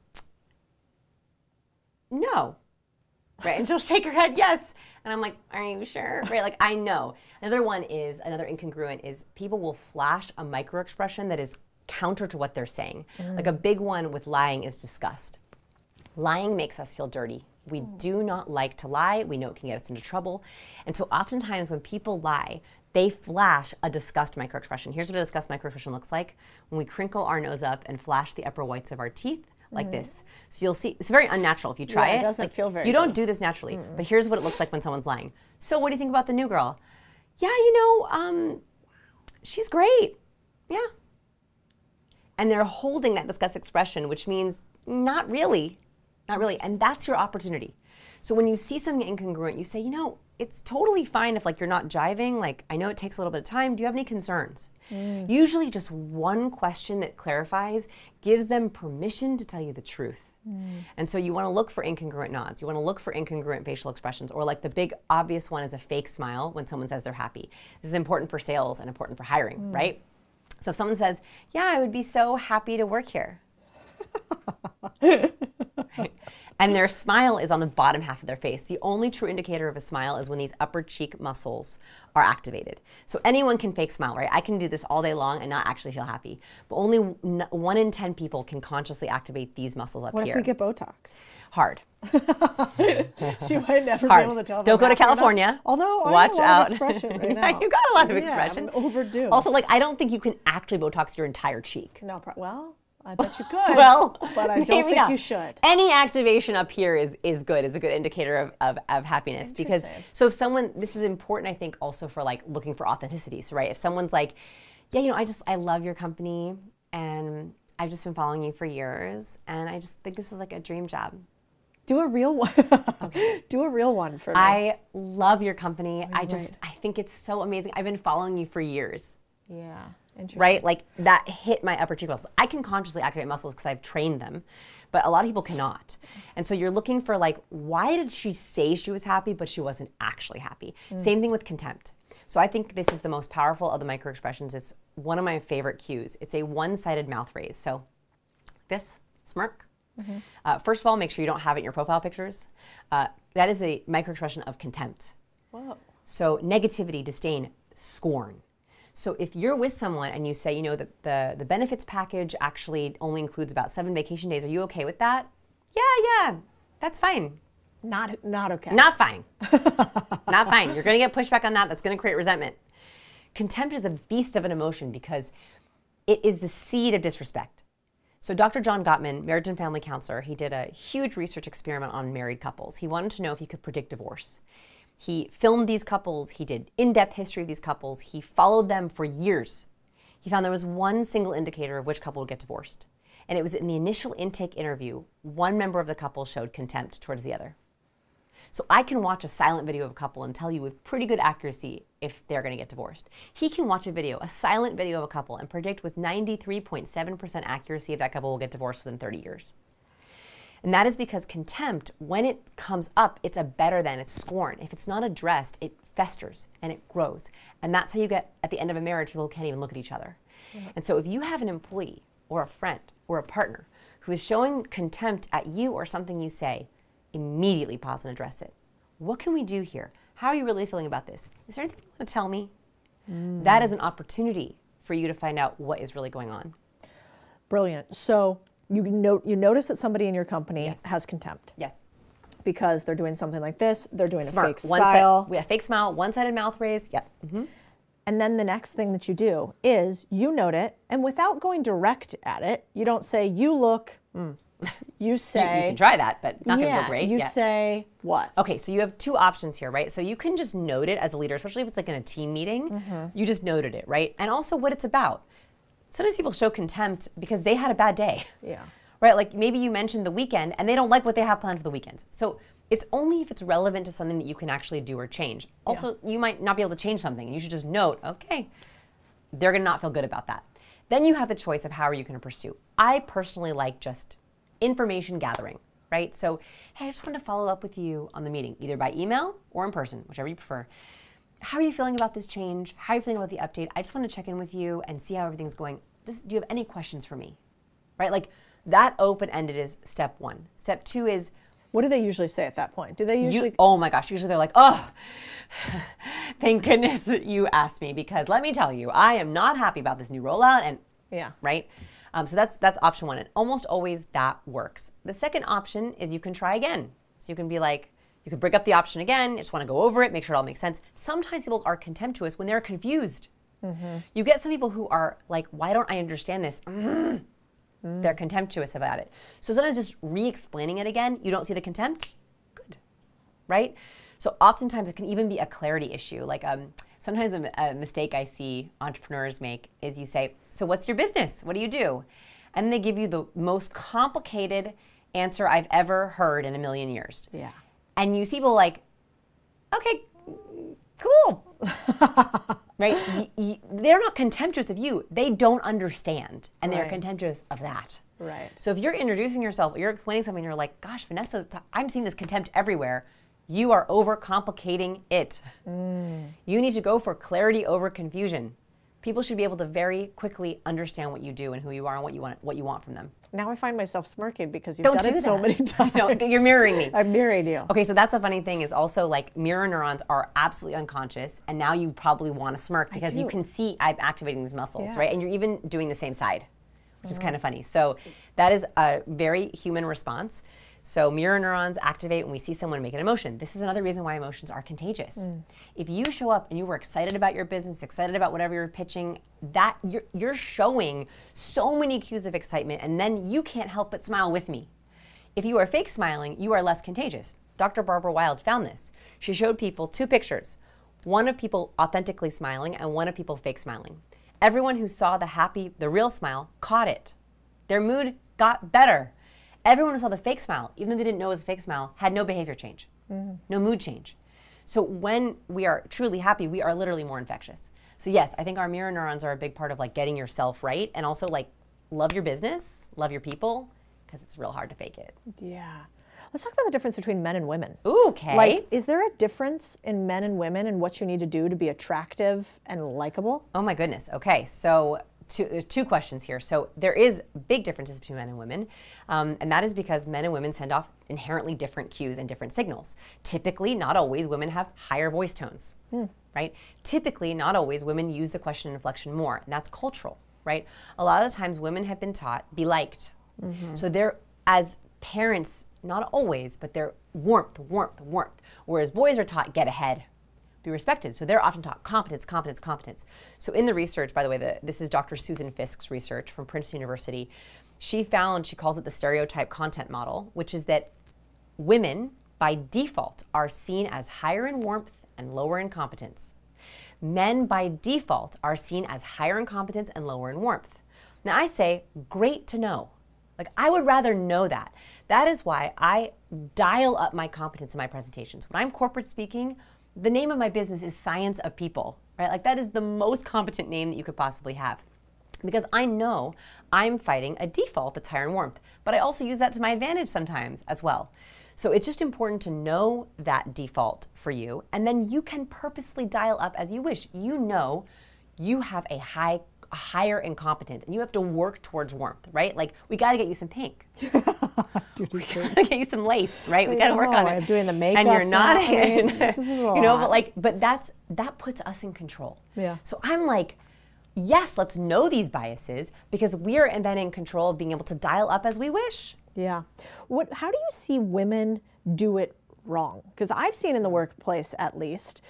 Right, and she'll shake her head yes. And I'm like, are you sure? Right, like I know. Another incongruent is people will flash a micro expression that is counter to what they're saying. Like a big one with lying is disgust. Lying makes us feel dirty. We do not like to lie. We know it can get us into trouble. And so oftentimes when people lie, they flash a disgust microexpression. Here's what a disgust microexpression looks like. When we crinkle our nose up and flash the upper whites of our teeth like this. So you'll see, it's very unnatural if you try it. It doesn't feel very You don't good. do this naturally, but here's what it looks like when someone's lying. So what do you think about the new girl? Yeah, she's great. Yeah. And they're holding that disgust expression, which means not really. Not really. And that's your opportunity. So when you see something incongruent, you say, it's totally fine if you're not jiving. I know it takes a little bit of time. Do you have any concerns? Usually just one question that clarifies gives them permission to tell you the truth. And so you want to look for incongruent nods. You want to look for incongruent facial expressions, or the big obvious one is a fake smile when someone says they're happy. This is important for sales and important for hiring, right? So if someone says, yeah, I would be so happy to work here. Right? And their smile is on the bottom half of their face. The only true indicator of a smile is when these upper cheek muscles are activated. So anyone can fake smile, right? I can do this all day long and not actually feel happy. But only 1 in 10 people can consciously activate these muscles up What here. if we get Botox? Hard. She might never Hard. be able to tell. Don't go to California. Although I watch have a lot out. of expression right now. You got a lot of expression. I'm overdue. Also, I don't think you can actually Botox your entire cheek. No, well, I bet you could. Well, but I don't maybe think not. you should. Any activation up here is good. It's a good indicator of happiness. Because so if someone, this is important, I think, also for looking for authenticity. So right, if someone's like, yeah, I love your company and I've just been following you for years and I just think this is a dream job. Do a real one. Do a real one for me. I love your company. I Right. think it's so amazing. I've been following you for years. Yeah. Interesting. Right? That hit my upper cheek muscles. I can consciously activate muscles because I've trained them, but a lot of people cannot. And so you're looking for why did she say she was happy, but she wasn't actually happy? Same thing with contempt. So I think this is the most powerful of the microexpressions. It's one of my favorite cues. It's a one-sided mouth raise. So this, smirk. First of all, make sure you don't have it in your profile pictures. That is a microexpression of contempt. Whoa. So negativity, disdain, scorn. So if you're with someone and you say, the benefits package actually only includes about 7 vacation days, are you okay with that? Yeah, that's fine. Not okay. Not fine. Not fine. You're going to get pushback on that. That's going to create resentment. Contempt is a beast of an emotion because it is the seed of disrespect. So Dr. John Gottman, marriage and family counselor, he did a huge research experiment on married couples. He wanted to know if he could predict divorce. He filmed these couples. He did in-depth history of these couples. He followed them for years. He found there was one single indicator of which couple would get divorced. And it was in the initial intake interview, one member of the couple showed contempt towards the other. So I can watch a silent video of a couple and tell you with pretty good accuracy if they're going to get divorced. He can watch a silent video of a couple, and predict with 93.7% accuracy if that couple will get divorced within 30 years. And that is because contempt, when it comes up, it's a better than, it's scorn. If it's not addressed, it festers and it grows. And that's how you get, at the end of a marriage, people can't even look at each other. And so if you have an employee or a friend or a partner who is showing contempt at you or something you say, immediately pause and address it. What can we do here? How are you really feeling about this? Is there anything you want to tell me? That is an opportunity for you to find out what is really going on. Brilliant. So you notice that somebody in your company has contempt. Yes. Because they're doing something like this. They're doing a fake One smile. we have fake smile, one-sided mouth raise. Yep. And then the next thing that you do is you note it, and without going direct at it, you don't say, you look, you say... You can try that, but not going to go great. You say what? Okay, so you have 2 options here, right? So you can just note it as a leader, especially if it's in a team meeting. You just noted it, right? And also what it's about. Sometimes people show contempt because they had a bad day. Yeah. Right? Maybe you mentioned the weekend and they don't like what they have planned for the weekend. So it's only if it's relevant to something that you can actually do or change. Also, you might not be able to change something, and you should just note, okay, they're going to not feel good about that. Then you have the choice of how are you going to pursue. I personally like just information gathering, right? So, hey, I just wanted to follow up with you on the meeting, either by email or in person, whichever you prefer. How are you feeling about this change? How are you feeling about the update? I just want to check in with you and see how everything's going. Do you have any questions for me? Right? That open-ended is step 1. Step 2 is, what do they usually say at that point? Do they usually... oh my gosh, usually they're like, oh, thank goodness you asked me, because let me tell you, I am not happy about this new rollout, and Yeah. Right? So that's option one. And almost always that works. The second option is you can try again. So you can be like, you can break up the option again. You just want to go over it, make sure it all makes sense. Sometimes people are contemptuous when they're confused. You get some people who are like, why don't I understand this? They're contemptuous about it. So sometimes just re-explaining it again, you don't see the contempt, good, right? So oftentimes it can even be a clarity issue. Like sometimes a mistake I see entrepreneurs make is you say, so what's your business? What do you do? And then they give you the most complicated answer I've ever heard in a million years. Yeah. And you see people like, okay, cool. Right? They're not contemptuous of you. They don't understand. And they're contemptuous of that. Right. So if you're introducing yourself, you're explaining something, you're like, gosh, Vanessa, I'm seeing this contempt everywhere. You are overcomplicating it. You need to go for clarity over confusion. People should be able to very quickly understand what you do and who you are and what you want from them. Now I find myself smirking because you've Don't done do it so that. many times. No, you're mirroring me. I'm mirroring you. Okay, so that's a funny thing is also like mirror neurons are absolutely unconscious, and now you probably want to smirk because you can see I'm activating these muscles, right? And you're even doing the same side, which is kind of funny. So that is a very human response. So mirror neurons activate when we see someone make an emotion. This is another reason why emotions are contagious. If you show up and you were excited about your business, excited about whatever you're pitching, that you're showing so many cues of excitement, and then you can't help but smile with me. If you are fake smiling, you are less contagious. Dr. Barbara Wild found this. She showed people two pictures, one of people authentically smiling and one of people fake smiling. Everyone who saw the real smile caught it. Their mood got better. Everyone who saw the fake smile, even though they didn't know it was a fake smile, had no behavior change, no mood change. So when we are truly happy, we are literally more infectious. So yes, I think our mirror neurons are a big part of like getting yourself right, and also like love your business, love your people, because it's real hard to fake it. Yeah. Let's talk about the difference between men and women. Ooh, okay. Like, is there a difference in men and women and what you need to do to be attractive and likable? Oh my goodness. Okay, so there's two questions here. So there is big differences between men and women, and that is because men and women send off inherently different cues and different signals. Typically, not always, women have higher voice tones, right? Typically, not always, women use the question and inflection more, and that's cultural, right? A lot of the times, women have been taught, be liked. So they're, as parents, not always, but they're warmth, warmth, warmth, whereas boys are taught, get ahead, be respected. So they're often taught competence, competence, competence. So in the research, by the way, this is Dr. Susan Fisk's research from Princeton University. She calls it the stereotype content model, which is that women, by default, are seen as higher in warmth and lower in competence. Men, by default, are seen as higher in competence and lower in warmth. Now I say, great to know. Like, I would rather know that. That is why I dial up my competence in my presentations. When I'm corporate speaking, the name of my business is Science of People, right? Like, that is the most competent name that you could possibly have. Because I know I'm fighting a default that's higher in warmth. But I also use that to my advantage sometimes as well. So it's just important to know that default for you, and then you can purposefully dial up as you wish. You know you have a higher in competence, and you have to work towards warmth, right? Like, we got to get you some pink. We got to get you some lace, right? We got to work on it. I'm doing the makeup. And you're not in. You know, but that puts us in control. Yeah. So I'm like, yes, let's know these biases, because we are then in control of being able to dial up as we wish. Yeah. How do you see women do it wrong? Because I've seen in the workplace, at least,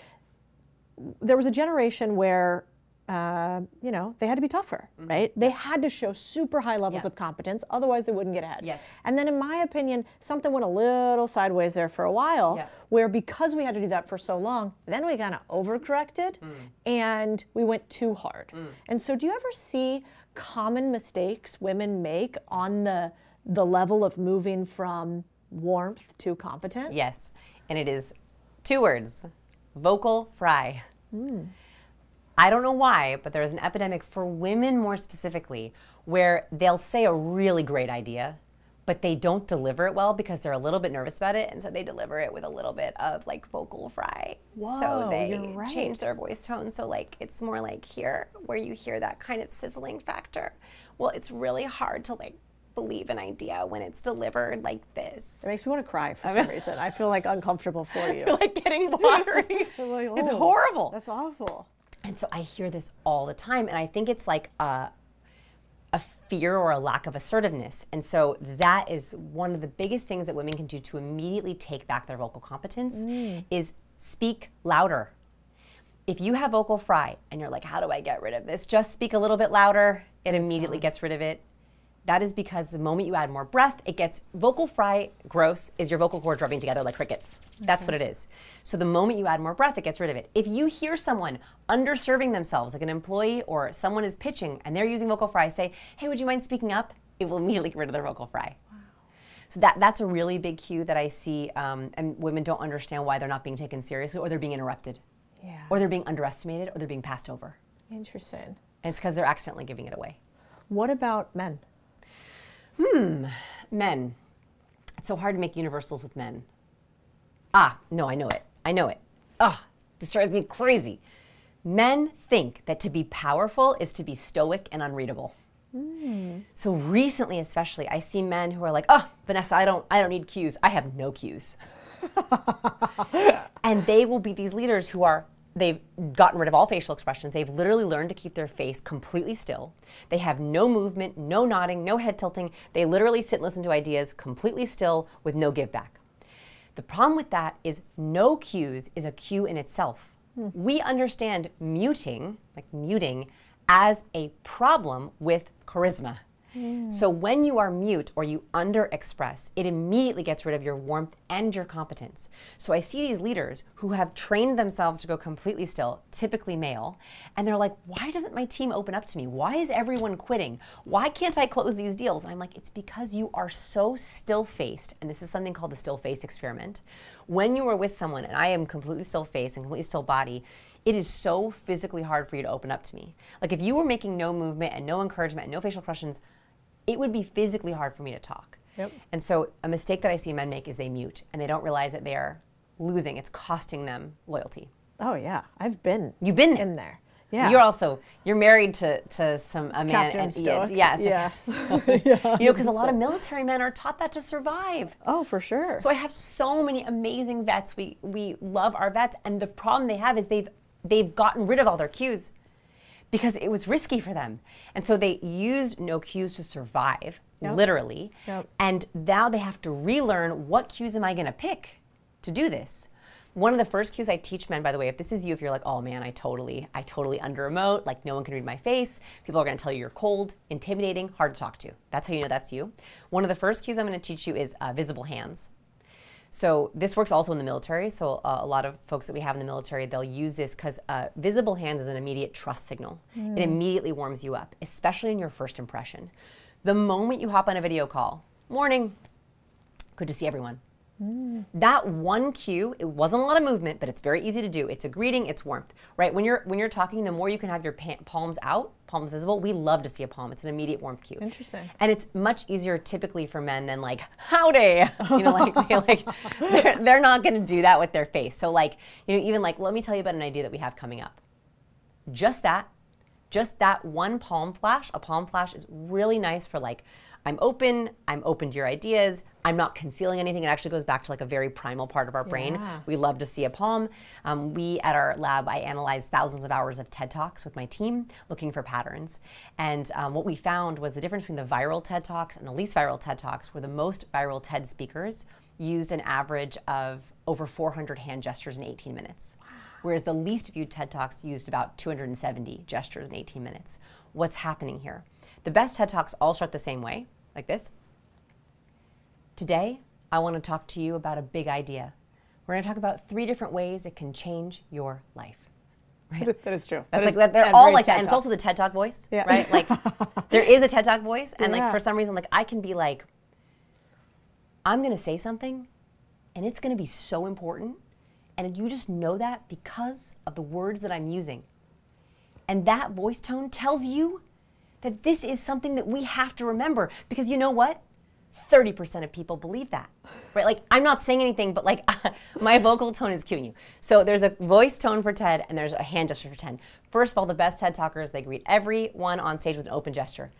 there was a generation where they had to be tougher, right? They had to show super high levels of competence, otherwise they wouldn't get ahead. Yes. And then in my opinion, something went a little sideways there for a while, where because we had to do that for so long, then we kind of overcorrected and we went too hard. And so do you ever see common mistakes women make on the level of moving from warmth to competent? Yes, and it is 2 words, vocal fry. I don't know why, but there is an epidemic for women more specifically where they'll say a really great idea, but they don't deliver it well because they're a little bit nervous about it, and so they deliver it with a little bit of like vocal fry. Whoa, so they you're right. change their voice tone, so like it's more like here, where you hear that kind of sizzling factor. Well, it's really hard to like believe an idea when it's delivered like this. It makes me want to cry for some reason. I feel like uncomfortable for you. You're like getting watery. Like, It's horrible. That's awful. And so I hear this all the time, and I think it's like a fear or a lack of assertiveness. And so that is one of the biggest things that women can do to immediately take back their vocal competence is speak louder. If you have vocal fry and you're like, how do I get rid of this? Just speak a little bit louder. It immediately gets rid of it. That is because the moment you add more breath, it gets, vocal fry, gross, is your vocal cords rubbing together like crickets. That's what it is. So the moment you add more breath, it gets rid of it. If you hear someone underserving themselves, like an employee or someone is pitching and they're using vocal fry, say, hey, would you mind speaking up? It will immediately get rid of their vocal fry. Wow. So that's a really big cue that I see, and women don't understand why they're not being taken seriously, or they're being interrupted. Yeah. Or they're being underestimated, or they're being passed over. Interesting. And it's because they're accidentally giving it away. What about men? Men. It's so hard to make universals with men. No, I know it. This drives me crazy. Men think that to be powerful is to be stoic and unreadable. So recently, especially, I see men who are like, Vanessa, I don't need cues. I have no cues. And they will be these leaders who they've gotten rid of all facial expressions. They've literally learned to keep their face completely still. They have no movement, no nodding, no head tilting. They literally sit and listen to ideas completely still with no give back. The problem with that is no cues is a cue in itself. We understand muting as a problem with charisma. So when you are mute or you under-express, it immediately gets rid of your warmth and your competence. So I see these leaders who have trained themselves to go completely still, typically male, and they're like, why doesn't my team open up to me? Why is everyone quitting? Why can't I close these deals? And I'm like, it's because you are so still-faced, and this is something called the still-face experiment. When you are with someone, and I am completely still-faced and completely still body, it is so physically hard for you to open up to me. Like if you were making no movement and no encouragement and no facial expressions, it would be physically hard for me to talk. Yep. And so a mistake that I see men make is they mute and they don't realize that they're losing. It's costing them loyalty. Oh yeah, I've been. You've been in there. Yeah. You're married to a man. Captain Stoic. Yeah. Because a lot of military men are taught that to survive. Oh, for sure. So I have so many amazing vets. We love our vets, and the problem they have is they've gotten rid of all their cues because it was risky for them. And so they used no cues to survive, literally. Yep. And now they have to relearn, what cues am I gonna pick to do this? One of the first cues I teach men, by the way, if this is you, if you're like, oh man, I totally under emote, like no one can read my face, people are gonna tell you you're cold, intimidating, hard to talk to. That's how you know that's you. One of the first cues I'm gonna teach you is visible hands. So this works also in the military. So a lot of folks that we have in the military, they'll use this because visible hands is an immediate trust signal. It immediately warms you up, especially in your first impression. The moment you hop on a video call, morning, good to see everyone. That one cue, it wasn't a lot of movement, but it's very easy to do. It's a greeting, it's warmth, right? When you're talking, the more you can have your palms out, palms visible, we love to see a palm. It's an immediate warmth cue. Interesting. And it's much easier typically for men than like, howdy, they're not gonna do that with their face. So like, even like, let me tell you about an idea that we have coming up. Just that one palm flash, a palm flash is really nice for like, I'm open to your ideas, I'm not concealing anything. It actually goes back to like a very primal part of our brain. We love to see a palm. We at our lab, I analyzed thousands of hours of TED Talks with my team looking for patterns. And what we found was the difference between the viral TED Talks and the least viral TED Talks were the most viral TED speakers used an average of over 400 hand gestures in 18 minutes. Whereas the least viewed TED Talks used about 270 gestures in 18 minutes. What's happening here? The best TED Talks all start the same way, like this. Today, I want to talk to you about a big idea. We're going to talk about 3 different ways it can change your life. Right? That is true. They're all like that, and it's also the TED Talk voice, right? Like, there is a TED Talk voice, and like for some reason, like I can be like, I'm going to say something, and it's going to be so important, and you just know that because of the words that I'm using. And that voice tone tells you that this is something that we have to remember, because you know what? 30% of people believe that, right? Like, I'm not saying anything, but like my vocal tone is cueing you. So there's a voice tone for TED and there's a hand gesture for TED. First of all, the best TED talkers, they greet everyone on stage with an open gesture,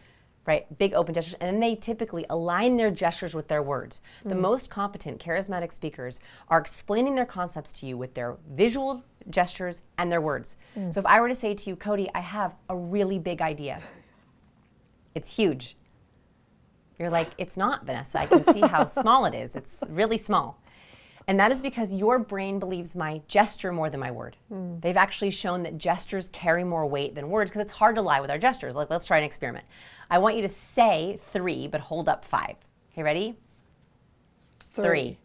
right? Big open gestures, and then they typically align their gestures with their words. The most competent, charismatic speakers are explaining their concepts to you with their visual gestures and their words. So if I were to say to you, Codie, I have a really big idea, It's huge. You're like, it's not, Vanessa. I can see how small it is. It's really small. And that is because your brain believes my gesture more than my word. They've actually shown that gestures carry more weight than words because it's hard to lie with our gestures. Like, let's try an experiment. I want you to say 3, but hold up 5. Okay, ready? 3.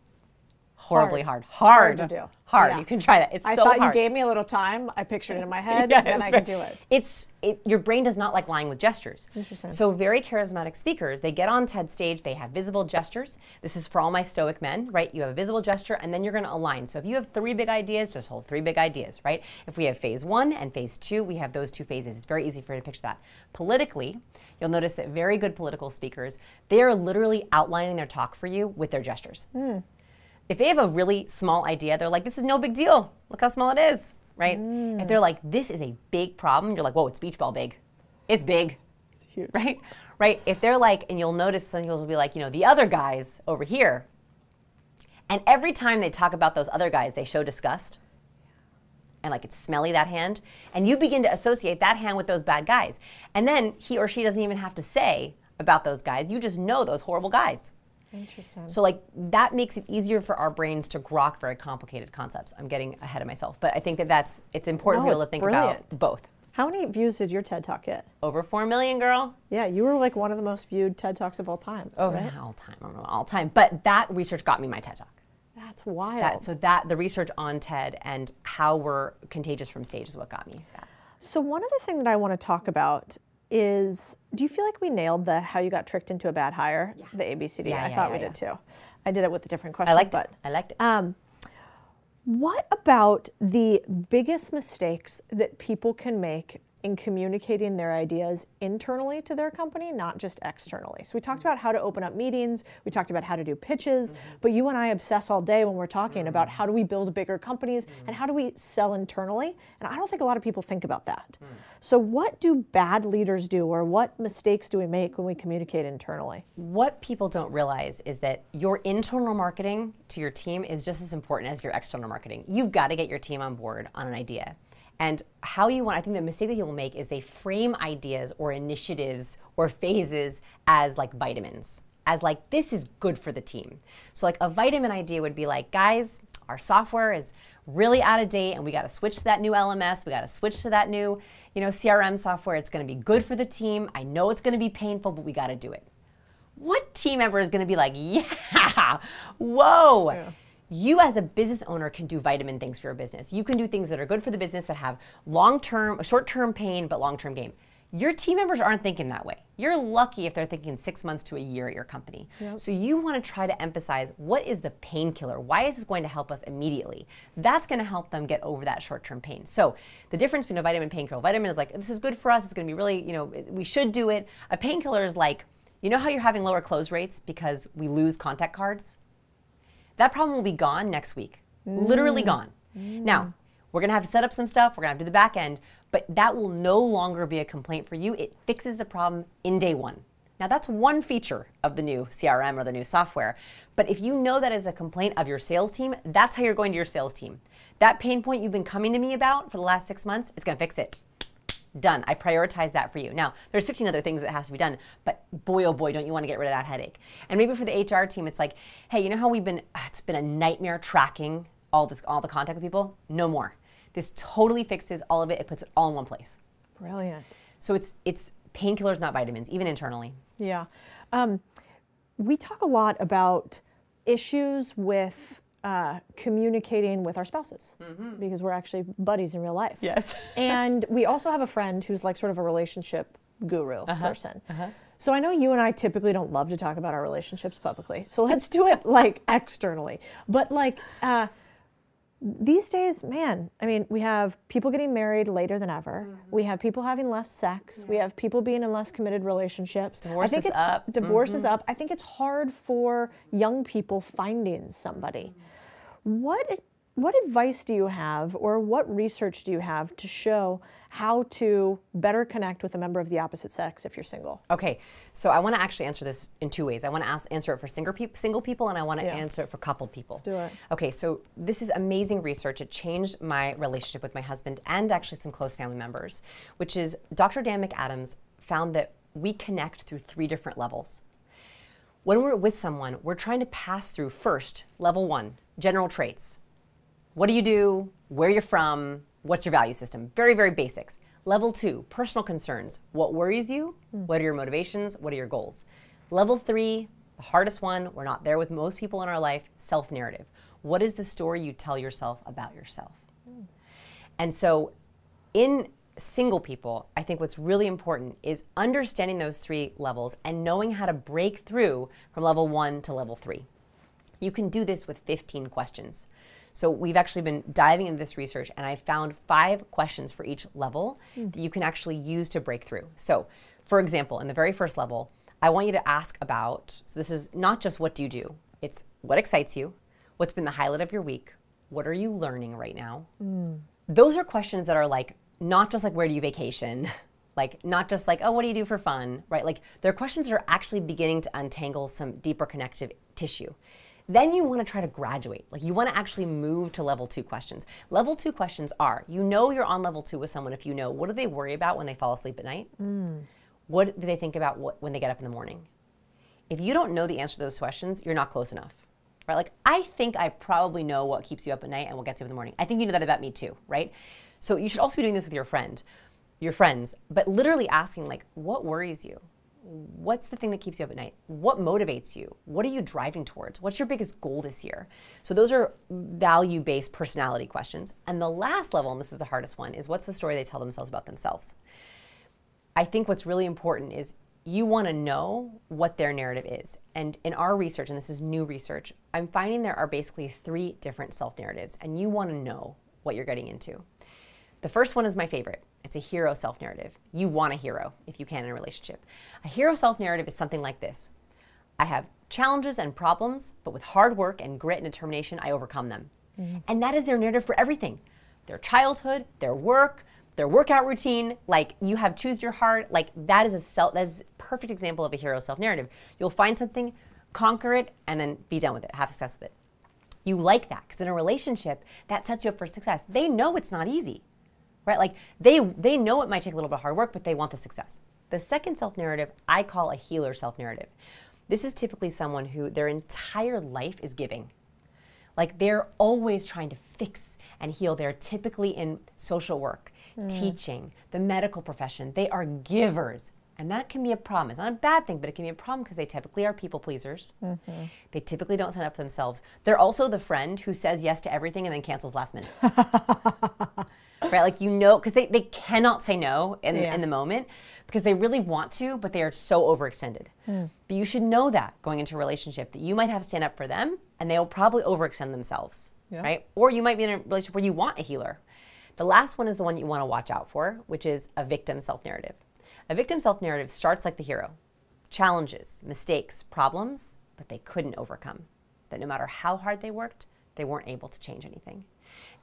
Horribly hard. Hard to do. Hard. Yeah. You can try that. It's I so thought hard. you gave me a little time. I pictured it in my head, Yeah, and I could do it. Your brain does not like lying with gestures. Interesting. So very charismatic speakers, they get on TED stage, they have visible gestures. This is for all my stoic men, right? You have a visible gesture, and then you're going to align. So if you have 3 big ideas, just hold 3 big ideas, right? If we have phase 1 and phase 2, we have those 2 phases. It's very easy for you to picture that. Politically, you'll notice that very good political speakers, they are literally outlining their talk for you with their gestures. If they have a really small idea, they're like, this is no big deal. Look how small it is, right? If they're like, this is a big problem, you're like, whoa, it's beach ball big. It's big, It's huge. right? Right? If they're like, and you'll notice some people will be like, the other guys over here. And every time they talk about those other guys, they show disgust. And like it's smelly, that hand. And you begin to associate that hand with those bad guys. And then he or she doesn't even have to say about those guys. You just know those horrible guys. Interesting. So like that makes it easier for our brains to grok very complicated concepts. I'm getting ahead of myself, but I think that it's important for people to think about both. How many views did your TED Talk get? Over 4 million, girl. Yeah, you were like one of the most viewed TED Talks of all time. Oh, right? all time. I don't know, all time. But that research got me my TED Talk. That's wild. The research on TED and how we're contagious from stage is what got me that. So one other thing that I want to talk about is, do you feel like we nailed the how you got tricked into a bad hire, the ABCD? I thought we did too. I did it with a different question. I liked it. What about the biggest mistakes that people can make in communicating their ideas internally to their company, not just externally? So we talked about how to open up meetings, we talked about how to do pitches, but you and I obsess all day when we're talking about how do we build bigger companies and how do we sell internally, and I don't think a lot of people think about that. So what do bad leaders do, or what mistakes do we make when we communicate internally? What people don't realize is that your internal marketing to your team is just as important as your external marketing. You've got to get your team on board on an idea. And I think the mistake that people make is they frame ideas or initiatives or phases as like vitamins, as like, this is good for the team. So like a vitamin idea would be like, guys, our software is really out of date and we got to switch to that new LMS, we got to switch to that new, CRM software. It's going to be good for the team. I know it's going to be painful, but we got to do it. What team member is going to be like, yeah, whoa. Yeah. You as a business owner can do vitamin things for your business. You can do things that are good for the business that have short-term pain, but long-term gain. Your team members aren't thinking that way. You're lucky if they're thinking 6 months to a year at your company. Yep. So you want to try to emphasize, what is the painkiller? Why is this going to help us immediately? That's going to help them get over that short-term pain. So the difference between a vitamin and painkiller, vitamin is like, this is good for us, it's going to be really, we should do it. A painkiller is like, how you're having lower close rates because we lose contact cards? That problem will be gone next week, literally gone. Now, we're gonna have to set up some stuff, we're gonna have to do the back end, but that will no longer be a complaint for you. It fixes the problem in day 1. Now that's one feature of the new CRM or the new software, but if you know that as a complaint of your sales team, that's how you're going to your sales team. That pain point you've been coming to me about for the last 6 months, it's gonna fix it. Done. I prioritize that for you. Now, there's 15 other things that has to be done, but boy, oh boy, don't you want to get rid of that headache. And maybe for the HR team, it's like, hey, you know how it's been a nightmare tracking all the contact with people? No more. This totally fixes all of it. It puts it all in one place. Brilliant. So it's painkillers, not vitamins, even internally. Yeah. We talk a lot about issues with communicating with our spouses, because we're actually buddies in real life. Yes. And we also have a friend who's like sort of a relationship guru person. So I know you and I typically don't love to talk about our relationships publicly. So let's do it like externally. But like these days, man, I mean, we have people getting married later than ever. We have people having less sex. We have people being in less committed relationships. Divorce is up. Divorce is up. I think it's hard for young people finding somebody. What advice do you have, or what research do you have to show how to better connect with a member of the opposite sex if you're single? Okay, so I want to actually answer this in 2 ways. I want to answer it for single people, and I want to answer it for coupled people. Let's do it. Okay, so this is amazing research. It changed my relationship with my husband and actually some close family members, which is Dr. Dan McAdams found that we connect through 3 different levels. When we're with someone, we're trying to pass through first, level 1, general traits. What do you do? Where you're from? What's your value system? Very, very basics. Level 2, personal concerns. What worries you? What are your motivations? What are your goals? Level 3, the hardest one, we're not there with most people in our life, self-narrative. What is the story you tell yourself about yourself? And so in single people, I think what's really important is understanding those 3 levels and knowing how to break through from level 1 to level 3. You can do this with 15 questions. So we've actually been diving into this research, and I found 5 questions for each level that you can actually use to break through. So for example, in the very first level, I want you to ask about, so this is not just what do you do, it's what excites you, what's been the highlight of your week, what are you learning right now? Those are questions that are like, not just like, where do you vacation? Like, not just like, oh, what do you do for fun, right? Like, they're questions that are actually beginning to untangle some deeper connective tissue. Then you want to try to graduate. Like, you want to actually move to level 2 questions. Level 2 questions are, you know you're on level 2 with someone if you know, what do they worry about when they fall asleep at night? What do they think about when they get up in the morning? If you don't know the answer to those questions, you're not close enough, right? Like, I think I probably know what keeps you up at night and what gets you up in the morning. I think you know that about me too, right? So you should also be doing this with your friends, but literally asking, like, what worries you? What's the thing that keeps you up at night? What motivates you? What are you driving towards? What's your biggest goal this year? So those are value-based personality questions. And the last level, and this is the hardest one, is what's the story they tell themselves about themselves? I think what's really important is you want to know what their narrative is. And in our research, and this is new research, I'm finding there are basically 3 different self-narratives, and you want to know what you're getting into. The first one is my favorite. It's a hero self-narrative. You want a hero if you can in a relationship. A hero self-narrative is something like this. I have challenges and problems, but with hard work and grit and determination, I overcome them. And that is their narrative for everything. Their childhood, their work, their workout routine, like you have choose your heart, like that is a perfect example of a hero self-narrative. You'll find something, conquer it, and then be done with it, have success with it. You like that, because in a relationship, that sets you up for success. They know it's not easy, right? Like they know it might take a little bit of hard work, but they want the success. The second self-narrative, I call a healer self-narrative. This is typically someone who their entire life is giving. Like they're always trying to fix and heal. They're typically in social work, teaching, the medical profession. They are givers. And that can be a problem. It's not a bad thing, but it can be a problem because they typically are people pleasers. They typically don't stand up for themselves. They're also the friend who says yes to everything and then cancels last minute. Right? Like, you know, because they cannot say no in the moment because they really want to, but they are so overextended. But you should know that going into a relationship that you might have to stand up for them and they will probably overextend themselves, right? Or you might be in a relationship where you want a healer. The last one is the one you want to watch out for, which is a victim self-narrative. A victim self-narrative starts like the hero. Challenges, mistakes, problems, but they couldn't overcome. That no matter how hard they worked, they weren't able to change anything.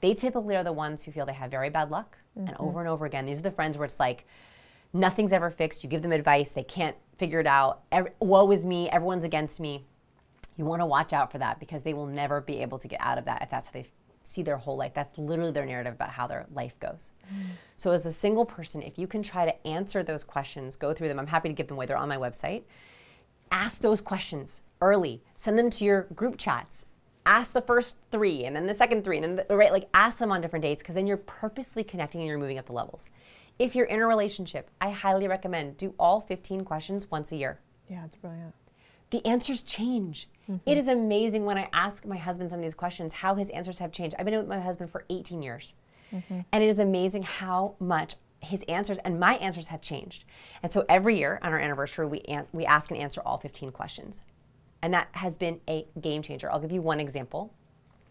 They typically are the ones who feel they have very bad luck, and over again, these are the friends where it's like, nothing's ever fixed, you give them advice, they can't figure it out, woe is me, everyone's against me. You want to watch out for that because they will never be able to get out of that if that's how they see their whole life. That's literally their narrative about how their life goes. So as a single person, if you can try to answer those questions, go through them, I'm happy to give them away, they're on my website. Ask those questions early, send them to your group chats. Ask the first 3 and then the second 3 and then like ask them on different dates because then you're purposely connecting and you're moving up the levels. If you're in a relationship, I highly recommend do all 15 questions once a year. Yeah, it's brilliant. The answers change. It is amazing when I ask my husband some of these questions, how his answers have changed. I've been with my husband for 18 years. And it is amazing how much his answers and my answers have changed. And so every year on our anniversary, we ask and answer all 15 questions. And that has been a game changer. I'll give you one example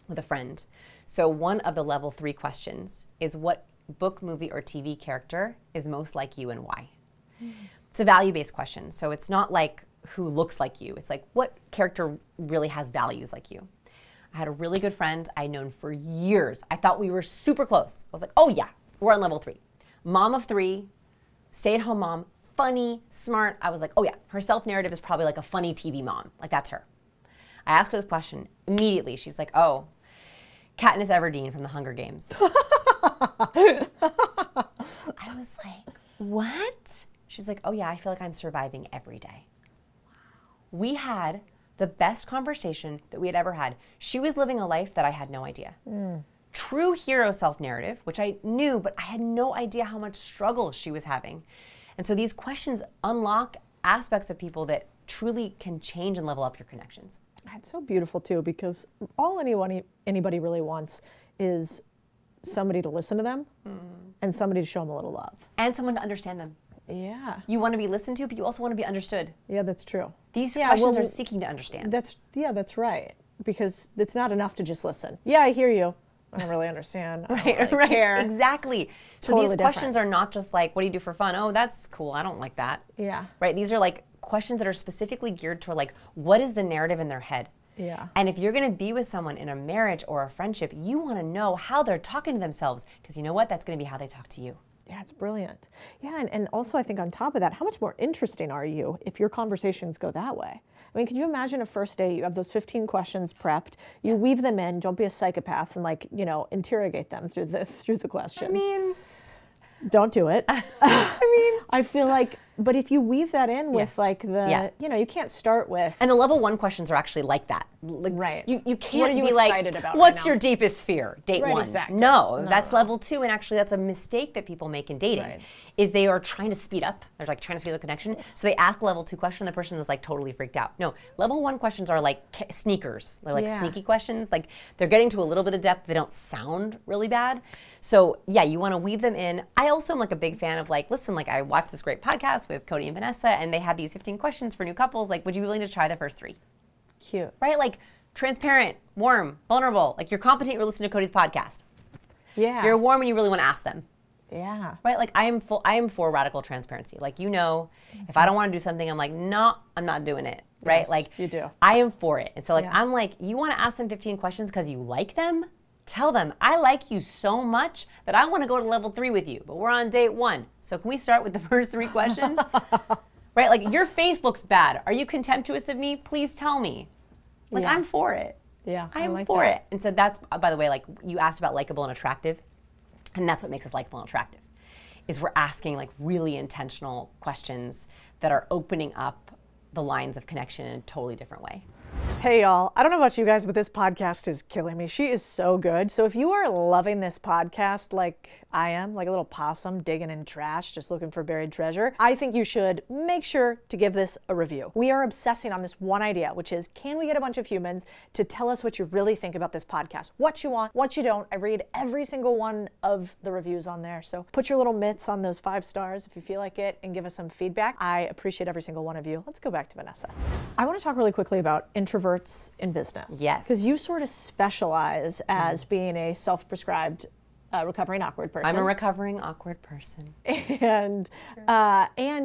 with a friend. So one of the level 3 questions is what book, movie, or TV character is most like you and why? It's a value-based question. So it's not like who looks like you. It's like what character really has values like you. I had a really good friend I'd known for years. I thought we were super close. I was like, oh yeah, we're on level 3. Mom of 3, stay-at-home mom, funny, smart. I was like, oh yeah, her self-narrative is probably like a funny TV mom. Like that's her. I asked her this question. Immediately, she's like, oh, Katniss Everdeen from the Hunger Games. I was like, what? She's like, oh yeah, I feel like I'm surviving every day. We had the best conversation that we had ever had. She was living a life that I had no idea. True hero self-narrative, which I knew, but I had no idea how much struggle she was having. And so these questions unlock aspects of people that truly can change and level up your connections. It's so beautiful too, because all anybody really wants is somebody to listen to them and somebody to show them a little love. And someone to understand them. Yeah. You want to be listened to, but you also want to be understood. Yeah, that's true. These questions are seeking to understand. That's right. Because it's not enough to just listen. Yeah, I hear you. I don't really understand. I don't really care. Exactly. So Totally these questions are not just like, what do you do for fun? Oh, that's cool. I don't like that. Yeah. Right? These are like questions that are specifically geared toward like, what is the narrative in their head? Yeah. And if you're going to be with someone in a marriage or a friendship, you want to know how they're talking to themselves, because you know what? That's going to be how they talk to you. Yeah, it's brilliant. Yeah, and also I think on top of that, how much more interesting are you if your conversations go that way? I mean, could you imagine a first date, you have those 15 questions prepped, you weave them in, don't be a psychopath and like, interrogate them through the questions. I mean, don't do it. I feel like, but if you weave that in with like the, you can't start with. And the level 1 questions are actually like that. Like, right. You can't what are you be excited like, about what's right your deepest fear? Date right, 1. Exactly. No, that's level 2. And actually that's a mistake that people make in dating, is they are trying to speed up. They're like trying to speed up the connection. So they ask level 2 question, the person is like totally freaked out. No, level 1 questions are like sneakers. They're like sneaky questions. Like they're getting to a little bit of depth. They don't sound really bad. So yeah, you want to weave them in. I also am like a big fan of like, listen, like I watched this great podcast with Codie and Vanessa, and they had these 15 questions for new couples. Like, would you be willing to try the first 3? Cute. Right? Like transparent, warm, vulnerable. Like you're competent, you're listening to Codie's podcast. Yeah. You're warm and you really want to ask them. Yeah. Right? Like I am for radical transparency. Like, if I don't want to do something, I'm like, no, I'm not doing it. Right? Yes, like you do. I am for it. And so like I'm like, you want to ask them 15 questions because you like them? Tell them, I like you so much that I want to go to level 3 with you, but we're on date 1. So can we start with the first 3 questions? Right? Like, your face looks bad. Are you contemptuous of me? Please tell me. Like, I'm for it. Yeah, I'm like for that. it. And so that's, by the way, like you asked about likable and attractive, and that's what makes us likable and attractive, is we're asking like really intentional questions that are opening up the lines of connection in a totally different way. Hey y'all, I don't know about you guys, but this podcast is killing me. She is so good. So if you are loving this podcast like I am, like a little possum digging in trash, just looking for buried treasure, I think you should make sure to give this a review. We are obsessing on this one idea, which is, can we get a bunch of humans to tell us what you really think about this podcast? What you want, what you don't. I read every single one of the reviews on there. So put your little mitts on those 5 stars if you feel like it and give us some feedback. I appreciate every single one of you. Let's go back to Vanessa. I want to talk really quickly about introverts in business. Yes. Because you sort of specialize as being a self-prescribed recovering awkward person. I'm a recovering awkward person. And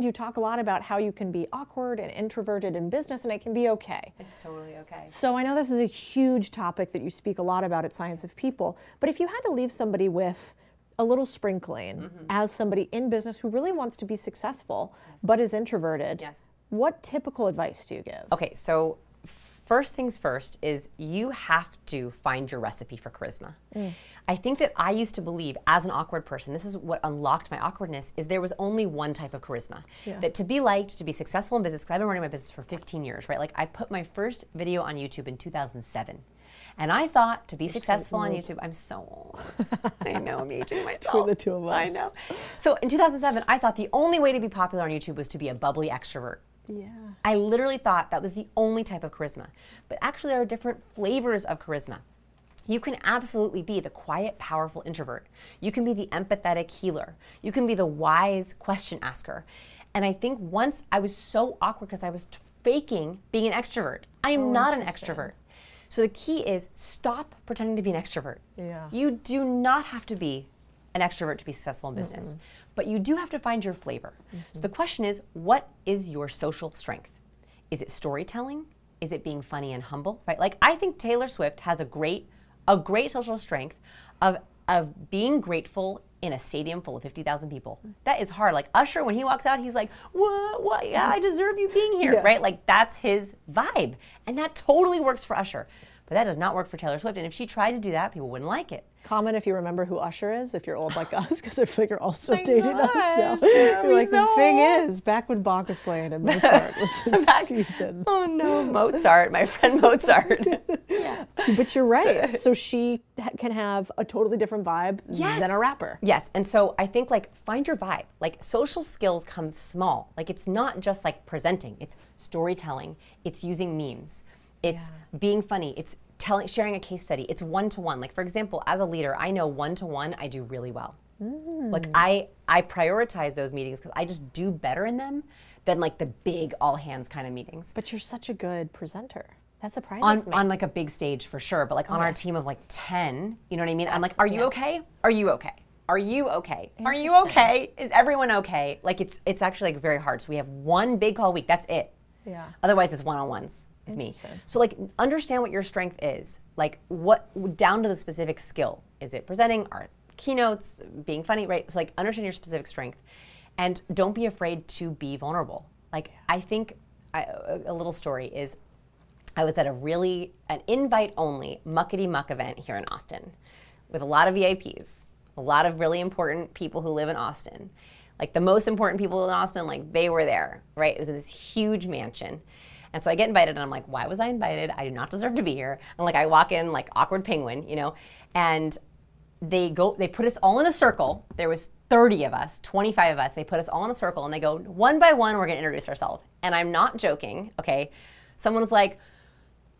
you talk a lot about how you can be awkward and introverted in business, and it can be okay. It's totally okay. So I know this is a huge topic that you speak a lot about at Science of People, but if you had to leave somebody with a little sprinkling as somebody in business who really wants to be successful but is introverted, what typical advice do you give? Okay, so first things first is you have to find your recipe for charisma. I think that I used to believe as an awkward person, this is what unlocked my awkwardness, is there was only one type of charisma. That to be liked, to be successful in business, because I've been running my business for 15 years, right? Like I put my first video on YouTube in 2007. And I thought to be successful on YouTube, I'm so old. I know, I'm aging myself. Between the two of us. I know. So in 2007, I thought the only way to be popular on YouTube was to be a bubbly extrovert. Yeah. I literally thought that was the only type of charisma. But actually there are different flavors of charisma. You can absolutely be the quiet, powerful introvert. You can be the empathetic healer. You can be the wise question asker. And I think once I was so awkward because I was faking being an extrovert. I am not an extrovert. So the key is stop pretending to be an extrovert. Yeah. You do not have to be an extrovert to be successful in business, but you do have to find your flavor. So the question is, what is your social strength? Is it storytelling? Is it being funny and humble? Right? Like I think Taylor Swift has a great social strength of being grateful in a stadium full of 50,000 people. That is hard. Like Usher, when he walks out, he's like, what? Yeah, I deserve you being here, right? Like that's his vibe. And that totally works for Usher. But that does not work for Taylor Swift. And if she tried to do that, people wouldn't like it. Comment if you remember who Usher is, if you're old like us, because I feel like you're also dating us now. Yeah, You're like, so the thing is, back when Bach was playing and Mozart was in season. Oh no, Mozart, my friend Mozart. But you're right. So she can have a totally different vibe than a rapper. Yes, and so I think like find your vibe. Like social skills come small. Like it's not just like presenting. It's storytelling. It's using memes. It's being funny. It's sharing a case study. It's one-to-one. Like for example, as a leader, I know one-to-one I do really well. Like I prioritize those meetings because I just do better in them than like the big all hands kind of meetings. But you're such a good presenter. That surprises me. On like a big stage for sure, but like on our team of like 10, you know what I mean? I'm like, are you okay? Are you okay? Are you okay? Are you okay? Is everyone okay? Like it's actually like very hard. So we have one big call a week. That's it. Yeah. Otherwise it's one-on-ones with me. So like understand what your strength is. Like what down to the specific skill. Is it presenting, art, keynotes, being funny, right? So like understand your specific strength and don't be afraid to be vulnerable. Like I think a little story is I was at an invite-only muckety-muck event here in Austin with a lot of VIPs, a lot of really important people who live in Austin. Like the most important people in Austin, like they were there, right? It was in this huge mansion. And so I get invited and I'm like, why was I invited? I do not deserve to be here. And like I walk in like awkward penguin, you know, and they put us all in a circle. There was 30 of us, 25 of us. They put us all in a circle and they go, one by one, we're gonna introduce ourselves. And I'm not joking, okay? Someone was like,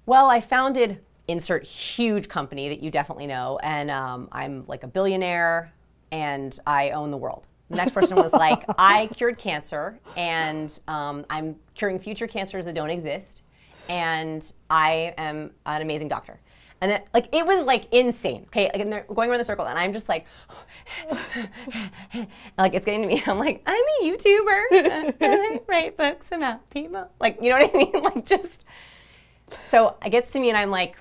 well, I founded insert huge company that you definitely know, and I'm like a billionaire and I own the world. The next person was like, I cured cancer and I'm curing future cancers that don't exist, and I am an amazing doctor. And then, like, it was like insane. Okay, like, and they're going around the circle, and I'm just like, like it's getting to me. I'm like, I'm a YouTuber. I write books about people. Like, you know what I mean? Like, just. So it gets to me, and I'm like,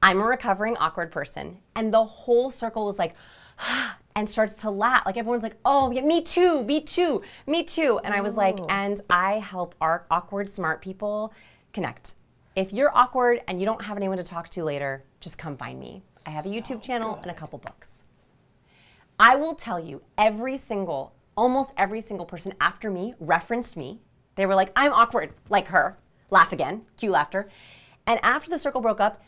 I'm a recovering awkward person, and the whole circle was like, and starts to laugh. Like everyone's like, oh, yeah, me too, me too, me too. And I was like, and I help our awkward, smart people connect. If you're awkward and you don't have anyone to talk to later, just come find me. I have a YouTube channel and a couple books. I will tell you, almost every single person after me referenced me. They were like, I'm awkward, like her. Laugh again, cue laughter. And after the circle broke up,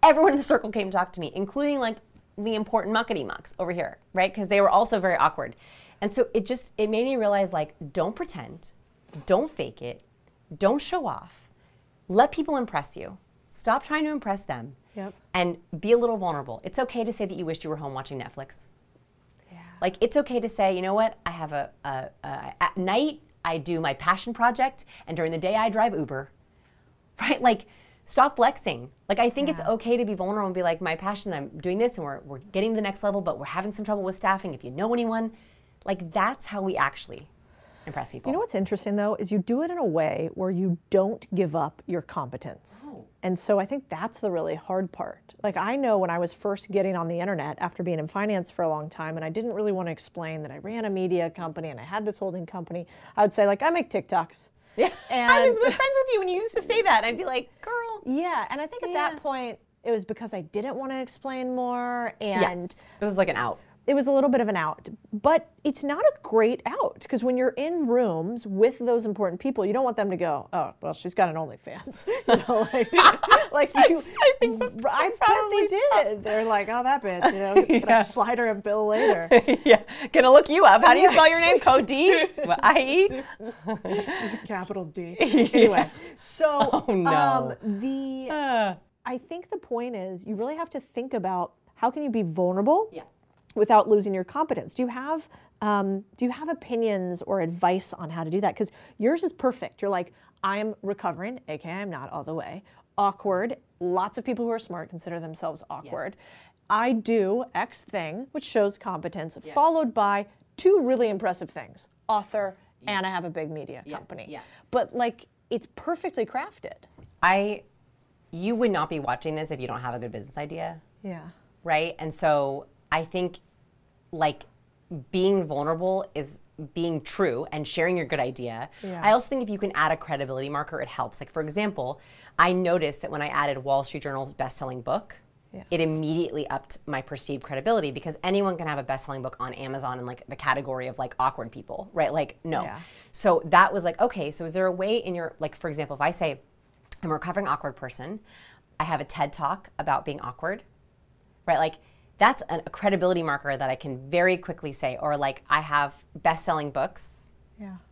everyone in the circle came to talk to me, including like the important muckety mucks over here, right? Because they were also very awkward. And so it made me realize, like, don't pretend, don't fake it, don't show off. Let people impress you. Stop trying to impress them. Yep. And be a little vulnerable. It's okay to say that you wished you were home watching Netflix. Yeah. Like, it's okay to say, you know what, I have at night, I do my passion project, and during the day I drive Uber, right? Like, stop flexing. Like, I think it's okay to be vulnerable and be like, my passion, I'm doing this, and we're getting to the next level, but we're having some trouble with staffing. If you know anyone, like, that's how we actually impress people. You know what's interesting, though, is you do it in a way where you don't give up your competence. Oh. And so I think that's the really hard part. Like, I know when I was first getting on the internet after being in finance for a long time, and I didn't really want to explain that I ran a media company and I had this holding company, I would say, like, I make TikToks. Yeah, and I was friends with you when you used to say that. I'd be like, girl. Yeah, and I think at that point, it was because I didn't want to explain more, and it was like an out. It was a little bit of an out, but it's not a great out, because when you're in rooms with those important people, you don't want them to go, oh, well, she's got an OnlyFans. You know, like you, I bet they did. They're like, oh, that bitch, you know, gonna slide her a bill later. Yeah, gonna look you up. How do you spell your name? Codie? What, I-E? Capital D. Anyway, so oh, no. I think the point is you really have to think about how can you be vulnerable without losing your competence. Do you have opinions or advice on how to do that? Because yours is perfect. You're like, I'm recovering, aka I'm not all the way. Awkward. Lots of people who are smart consider themselves awkward. Yes. I do X thing, which shows competence, followed by two really impressive things. Author, and I have a big media company. Yeah. But like, it's perfectly crafted. You would not be watching this if you don't have a good business idea. Yeah. Right? And so I think, like, being vulnerable is being true and sharing your good idea. Yeah. I also think if you can add a credibility marker, it helps. Like, for example, I noticed that when I added Wall Street Journal's best-selling book, it immediately upped my perceived credibility, because anyone can have a best-selling book on Amazon in like the category of like awkward people, right? Like, no. Yeah. So that was like, okay, so is there a way in your, like, for example, if I say I'm a recovering awkward person, I have a TED Talk about being awkward, right? Like, that's a credibility marker that I can very quickly say. Or like, I have best-selling books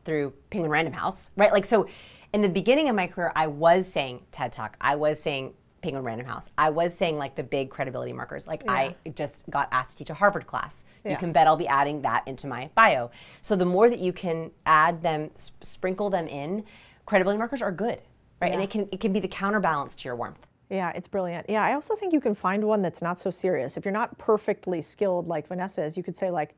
through Penguin Random House, right? Like, so in the beginning of my career, I was saying TED Talk, I was saying Penguin Random House, I was saying like the big credibility markers. Like, I just got asked to teach a Harvard class. You can bet I'll be adding that into my bio. So the more that you can add them, sprinkle them in, credibility markers are good, right? And it can be the counterbalance to your warmth. Yeah, it's brilliant. Yeah, I also think you can find one that's not so serious. If you're not perfectly skilled like Vanessa is, you could say like,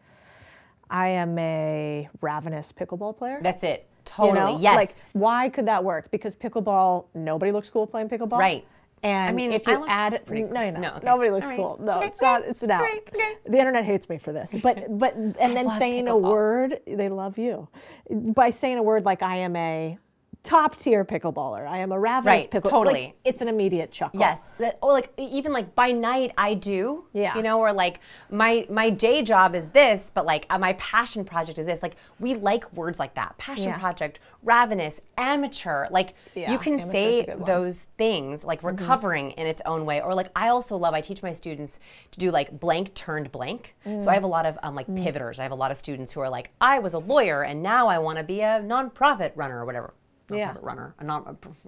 I am a ravenous pickleball player. That's it. Totally. You know? Yes. Like, why could that work? Because pickleball, nobody looks cool playing pickleball. Right. And I mean, if you add, no, you know, No, okay. nobody looks All right. cool. No, Okay, it's not. It's not. great, okay. The internet hates me for this. But and then love saying a pickleball. word, they love you. By saying a word like I am a top tier pickleballer, I am a ravenous Right, pickle. totally. Like, it's an immediate chuckle. Yes, or like even like by night I do, Yeah. you know, or like my day job is this, but like my passion project is this. Like, we like words like that: passion project, ravenous, amateur. Like, Yeah, you can amateur's a say good one. those things, like recovering in its own way. Or like, I also love, I teach my students to do like blank turned blank. So I have a lot of like pivoters. I have a lot of students who are like, I was a lawyer and now I want to be a nonprofit runner or whatever. Nonprofit runner,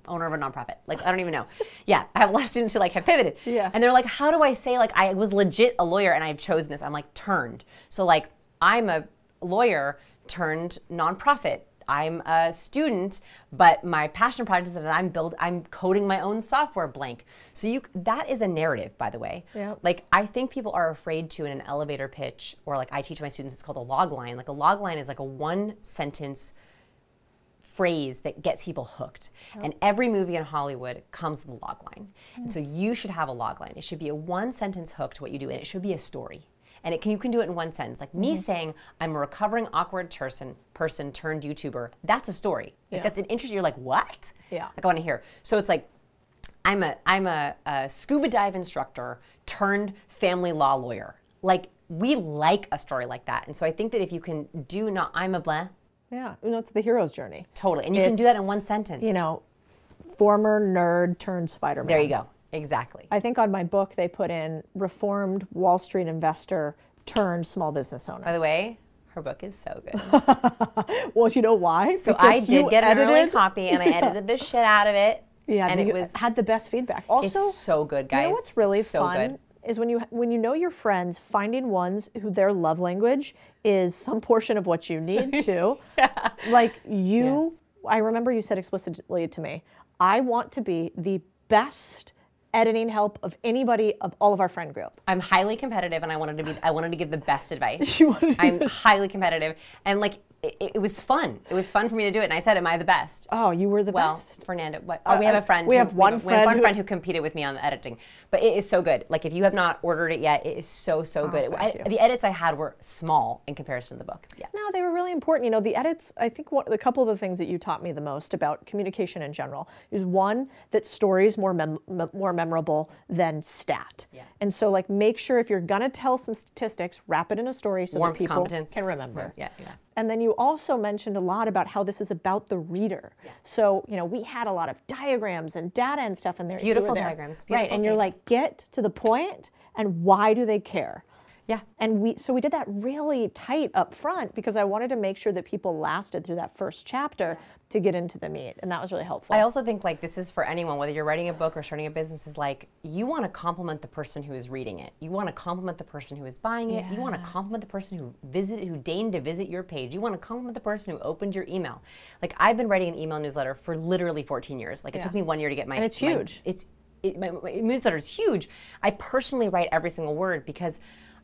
owner of a nonprofit. Like, I don't even know. Yeah, I have a lot of students who like have pivoted. Yeah. And they're like, how do I say like I was legit a lawyer and I've chosen this? I'm like, turned. So like, I'm a lawyer turned nonprofit. I'm a student, but my passion project is that I'm coding my own software blank. So that is a narrative, by the way. Yep. Like, I think people are afraid to, in an elevator pitch, or like I teach my students, it's called a log line. Like, a log line is like a one sentence phrase that gets people hooked. And every movie in Hollywood comes with a log line. And so you should have a log line. It should be a one sentence hook to what you do, and it should be a story. And you can do it in one sentence. Like me saying, I'm a recovering awkward person turned YouTuber, that's a story. Like, that's an interest. You're like, what? Yeah. Like, I want to hear. So it's like, I'm a scuba dive instructor turned family law lawyer. Like, we like a story like that. And so I think that if you can do I'm a blah. Yeah, you know, it's the hero's journey. Totally. And you can do that in one sentence. You know, former nerd turned Spider-Man. There you go. Exactly. I think on my book they put in reformed Wall Street investor turned small business owner. By the way, her book is so good. Well, you know why? So Because I did get an early edited- copy, and I edited the shit out of it. Yeah, and you it was had the best feedback. Also, it's so good, guys. You know what's really so fun good. is when you know your friends, finding ones who their love language is some portion of what you need to. Like you, I remember you said explicitly to me, I want to be the best editing help of anybody of all of our friend group. I'm highly competitive, and I wanted to give the best advice. You wanted to I'm highly competitive, and like it was fun. It was fun for me to do it, and I said, "Am I the best?" Oh, you were the Well, best. Fernando, we have a friend. we have one friend who- competed with me on the editing, but it is so good. Like, if you have not ordered it yet, it is so good. thank you. The edits I had were small in comparison to the book. Yeah. No, they were really important. You know, the edits, I think a couple of the things that you taught me the most about communication in general is one, that story is more memorable than stat. Yeah. And so like make sure if you're gonna tell some statistics, wrap it in a story so Warmth, that people competence. can remember. Yeah. And then you also mentioned a lot about how this is about the reader. Yeah. So, you know, we had a lot of diagrams and data and stuff in there. You Beautiful were there. diagrams, Right, beautiful and you're things. like, get to the point and why do they care? Yeah. And we did that really tight up front because I wanted to make sure that people lasted through that first chapter to get into the meat, and that was really helpful. I also think like this is for anyone, whether you're writing a book or starting a business, is like you want to compliment the person who is reading it. You want to compliment the person who is buying it. You want to compliment the person who deigned to visit your page. You want to compliment the person who opened your email. Like, I've been writing an email newsletter for literally 14 years. Like, it took me 1 year to get my. And it's huge. My newsletter is huge. I personally write every single word because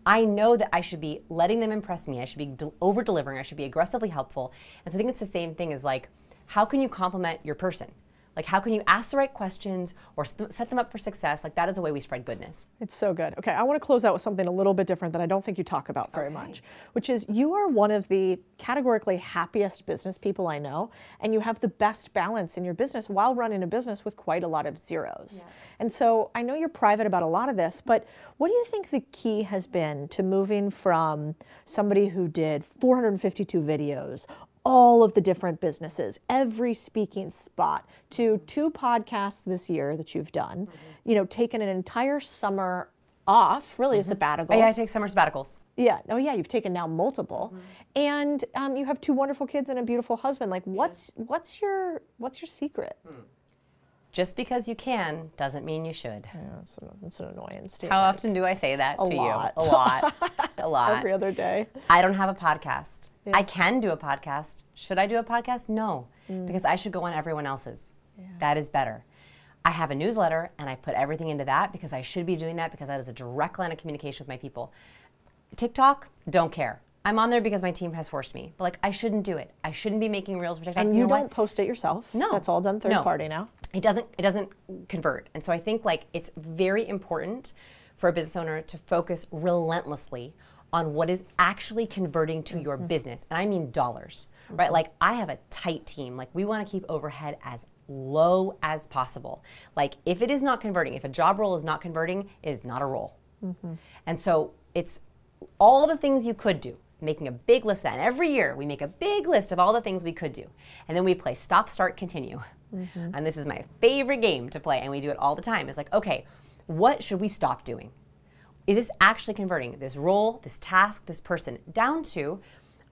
I know that I should be letting them impress me. I should be over-delivering. I should be aggressively helpful. And so I think it's the same thing as like, how can you compliment your person? Like, how can you ask the right questions or set them up for success? Like, that is a way we spread goodness. It's so good. Okay, I want to close out with something a little bit different that I don't think you talk about very much, which is you are one of the categorically happiest business people I know, and you have the best balance in your business while running a business with quite a lot of zeros. Yeah. And so I know you're private about a lot of this, but what do you think the key has been to moving from somebody who did 452 videos, all of the different businesses, every speaking spot, to 2 podcasts this year that you've done, you know, taken an entire summer off, really a sabbatical. Yeah, I take summer sabbaticals. Yeah, oh yeah, you've taken now multiple. And you have 2 wonderful kids and a beautiful husband. Like, what's your secret? Just because you can doesn't mean you should. Yeah, it's an annoying statement. How often do I say that to you? A lot. A lot. Every other day. I don't have a podcast. Yeah. I can do a podcast. Should I do a podcast? No, because I should go on everyone else's. Yeah. That is better. I have a newsletter, and I put everything into that because I should be doing that because that is a direct line of communication with my people. TikTok, don't care. I'm on there because my team has forced me. But like, I shouldn't do it. I shouldn't be making reels for TikTok. And you don't post it yourself? No. That's all done third party now? It doesn't convert. And so I think like it's very important for a business owner to focus relentlessly on what is actually converting to your business. And I mean dollars, right? Like, I have a tight team. Like, we want to keep overhead as low as possible. Like, if it is not converting, if a job role is not converting, it is not a role. And so it's all the things you could do, making a big list of that. And every year we make a big list of all the things we could do. And then we play stop, start, continue. And this is my favorite game to play, and we do it all the time. It's like, okay, what should we stop doing? Is this actually converting? This role, this task, this person, down to,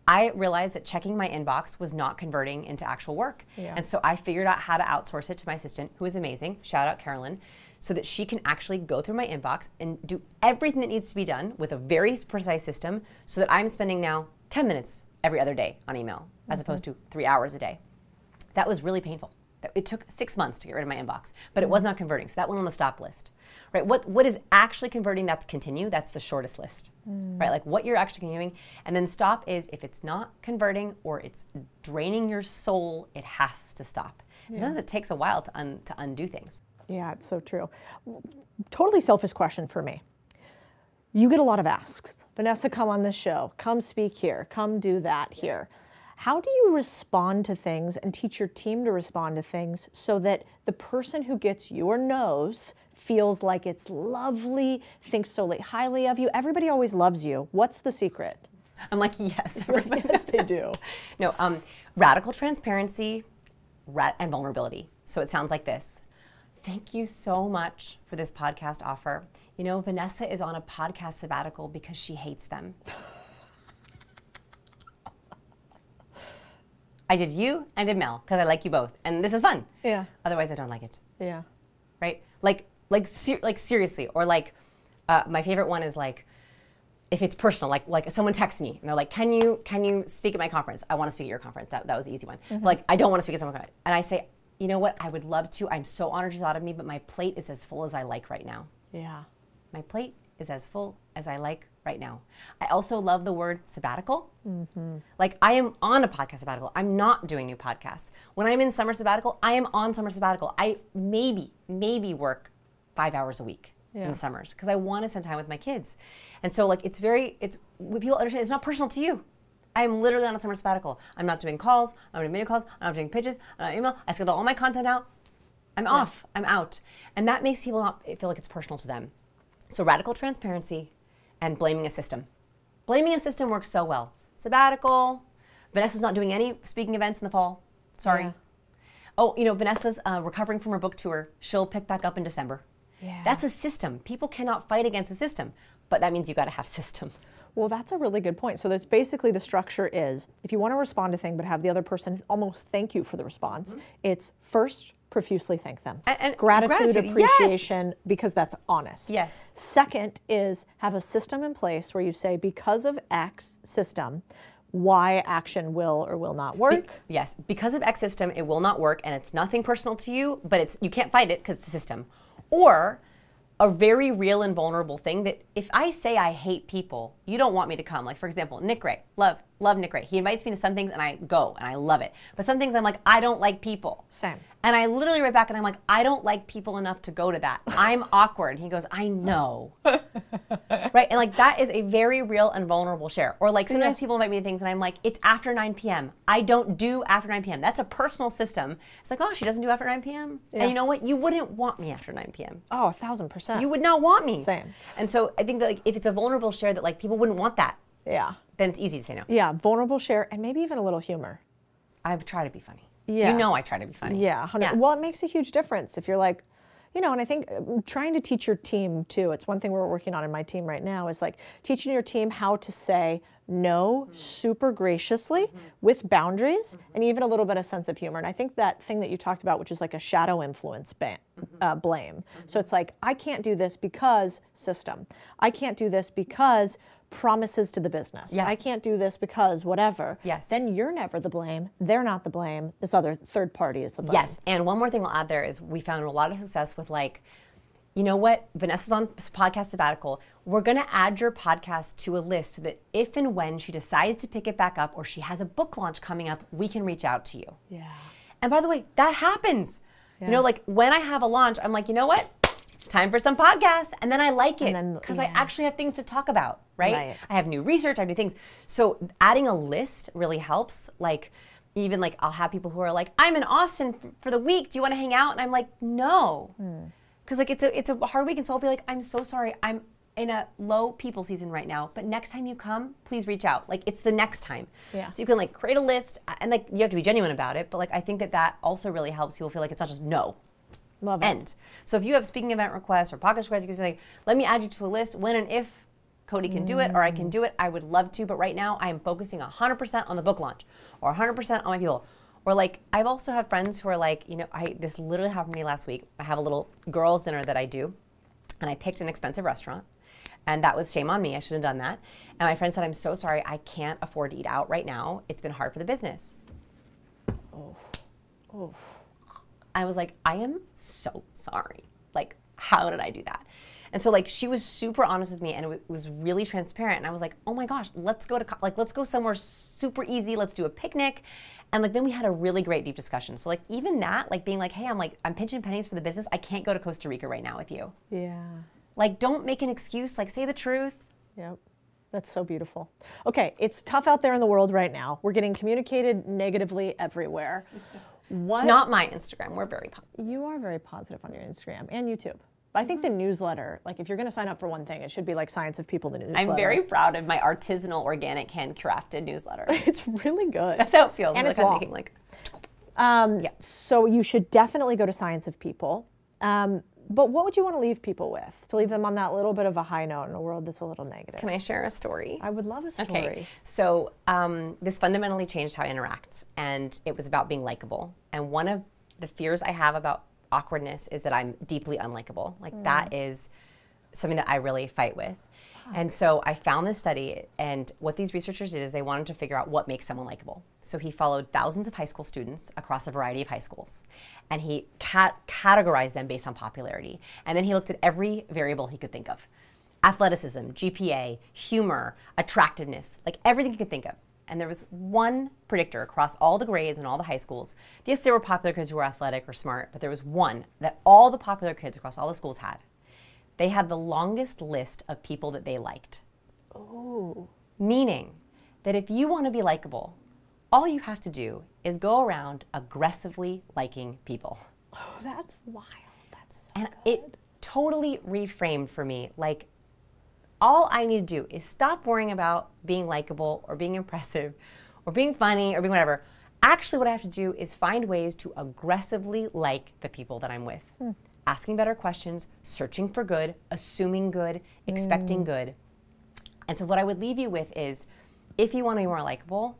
I realized that checking my inbox was not converting into actual work. Yeah. And so I figured out how to outsource it to my assistant, who is amazing, shout out Carolyn, so that she can actually go through my inbox and do everything that needs to be done with a very precise system, so that I'm spending now 10 minutes every other day on email, as opposed to 3 hours a day. That was really painful. It took 6 months to get rid of my inbox, but it was not converting. So that went on the stop list, right? What is actually converting? That's continue. That's the shortest list, right? Like, what you're actually continuing. And then stop is if it's not converting or it's draining your soul, it has to stop. Yeah. Sometimes it takes a while to undo things. Yeah, it's so true. Totally selfish question for me. You get a lot of asks. Vanessa, come on this show. Come speak here. Come do that here. How do you respond to things and teach your team to respond to things so that the person who gets your nose feels like it's lovely, thinks so highly of you? Everybody always loves you. What's the secret? I'm like, yes, everybody. Yes, they do. No, radical transparency and vulnerability. So it sounds like this. Thank you so much for this podcast offer. You know, Vanessa is on a podcast sabbatical because she hates them. I did you and I did Mel because I like you both, and this is fun. Yeah. Otherwise, I don't like it. Yeah. Right? Like seriously, or like, my favorite one is like, if it's personal, like someone texts me and they're like, can you speak at my conference? I want to speak at your conference. That was the easy one. But like, I don't want to speak at someone's conference, and I say, you know what? I would love to. I'm so honored you thought of me, but my plate is as full as I like right now. Yeah. My plate is as full as I like right now. I also love the word sabbatical. Like, I am on a podcast sabbatical. I'm not doing new podcasts. When I'm in summer sabbatical, I am on summer sabbatical. I maybe work 5 hours a week in the summers because I want to spend time with my kids. And so like, it's when people understand, it's not personal to you. I'm literally on a summer sabbatical. I'm not doing calls. I'm not doing video calls. I'm not doing pitches. I'm not email. I schedule all my content out. I'm off. I'm out. And that makes people not feel like it's personal to them. So radical transparency and blaming a system. Blaming a system works so well. Sabbatical. Vanessa's not doing any speaking events in the fall. Sorry. Yeah. Oh, you know, Vanessa's recovering from her book tour. She'll pick back up in December. Yeah. That's a system. People cannot fight against a system, but that means you got to have systems. Well, that's a really good point. So that's basically the structure is, if you want to respond to a thing but have the other person almost thank you for the response, it's first, profusely thank them. And gratitude, appreciation, because that's honest. Yes. Second is have a system in place where you say, because of X system, Y action will or will not work. Yes, because of X system, it will not work, and it's nothing personal to you, but you can't fight it because it's a system. Or a very real and vulnerable thing that if I say I hate people, you don't want me to come. Like, for example, Nick Ray, love, love Nick Ray. He invites me to some things and I go and I love it. But some things I'm like, I don't like people. Same. And I literally write back and I'm like, I don't like people enough to go to that. I'm awkward. And he goes, I know. Right? And like that is a very real and vulnerable share. Or like sometimes people invite me to things and I'm like, it's after 9 p.m. I don't do after 9 p.m. That's a personal system. It's like, oh, she doesn't do after 9 p.m. Yeah. And you know what? You wouldn't want me after 9 p.m. Oh, 1,000%. You would not want me. Same. And so I think that like if it's a vulnerable share that like people wouldn't want that. Yeah. Then it's easy to say no. Yeah, vulnerable share and maybe even a little humor. I try to be funny. Yeah. You know I try to be funny. Yeah. Well, it makes a huge difference if you're like, you know, and I think trying to teach your team too, it's one thing we're working on in my team right now is like teaching your team how to say no super graciously with boundaries and even a little bit of sense of humor. And I think that thing that you talked about, which is like a shadow influence blame. So it's like, I can't do this because system. I can't do this because promises to the business. Yeah. I can't do this because whatever. Yes. Then you're never the blame. They're not the blame. This other third party is the blame. Yes. And one more thing I'll add there is we found a lot of success with like, you know what? Vanessa's on podcast sabbatical. We're going to add your podcast to a list so that if and when she decides to pick it back up or she has a book launch coming up, we can reach out to you. Yeah. And by the way, that happens. Yeah. You know, like when I have a launch, I'm like, you know what? Time for some podcasts. And then I like it because I actually have things to talk about, right? I have new research, I have new things. So adding a list really helps. Like even like I'll have people who are like, I'm in Austin for the week. Do you want to hang out? And I'm like, no. Because like it's a hard week. And so I'll be like, I'm so sorry. I'm in a low people season right now. But next time you come, please reach out. Like it's the next time. Yeah. So you can like create a list and like you have to be genuine about it. But like I think that also really helps people feel like it's not just no. Love it. End. So if you have speaking event requests or podcast requests, you can say, let me add you to a list when and if Codie can do it or I can do it. I would love to, but right now I am focusing 100% on the book launch or 100% on my people. Or like, I've also had friends who are like, you know, this literally happened to me last week. I have a little girls' dinner that I do, and I picked an expensive restaurant. And that was shame on me. I should have done that. And my friend said, I'm so sorry. I can't afford to eat out right now. It's been hard for the business. Oh. I was like, I am so sorry. Like, how did I do that? And so like she was super honest with me and it was really transparent. And I was like, oh my gosh, let's go somewhere super easy. Let's do a picnic. And like then we had a really great deep discussion. So like even that, like being like, hey, I'm pinching pennies for the business. I can't go to Costa Rica right now with you. Yeah. Like don't make an excuse. Like say the truth. Yep. That's so beautiful. Okay, it's tough out there in the world right now. We're getting communicated negatively everywhere. Not my Instagram. We're very positive. You are very positive on your Instagram and YouTube. But I think the newsletter, like if you're going to sign up for one thing, it should be like Science of People, the newsletter. I'm very proud of my artisanal, organic, handcrafted newsletter. It's really good. That's how it feels. And like it's I'm long. making like. So you should definitely go to Science of People. But what would you want to leave people with? To leave them on that little bit of a high note in a world that's a little negative. Can I share a story? I would love a story. Okay. So this fundamentally changed how I interact, and it was about being likable. And one of the fears I have about awkwardness is that I'm deeply unlikable. Like that is something that I really fight with. And so I found this study, and what these researchers did is they wanted to figure out what makes someone likable. So he followed thousands of high school students across a variety of high schools, and he categorized them based on popularity. And then he looked at every variable he could think of. Athleticism, GPA, humor, attractiveness, like everything he could think of. And there was one predictor across all the grades and all the high schools. Yes, there were popular kids who were athletic or smart, but there was one that all the popular kids across all the schools had. They had the longest list of people that they liked. Oh. Meaning that if you want to be likable, all you have to do is go around aggressively liking people. Oh, that's wild. That's so And good. it totally reframed for me. Like, all I need to do is stop worrying about being likable or being impressive or being funny or being whatever. Actually, what I have to do is find ways to aggressively like the people that I'm with. Asking better questions, searching for good, assuming good, expecting good. And so what I would leave you with is, if you want to be more likable,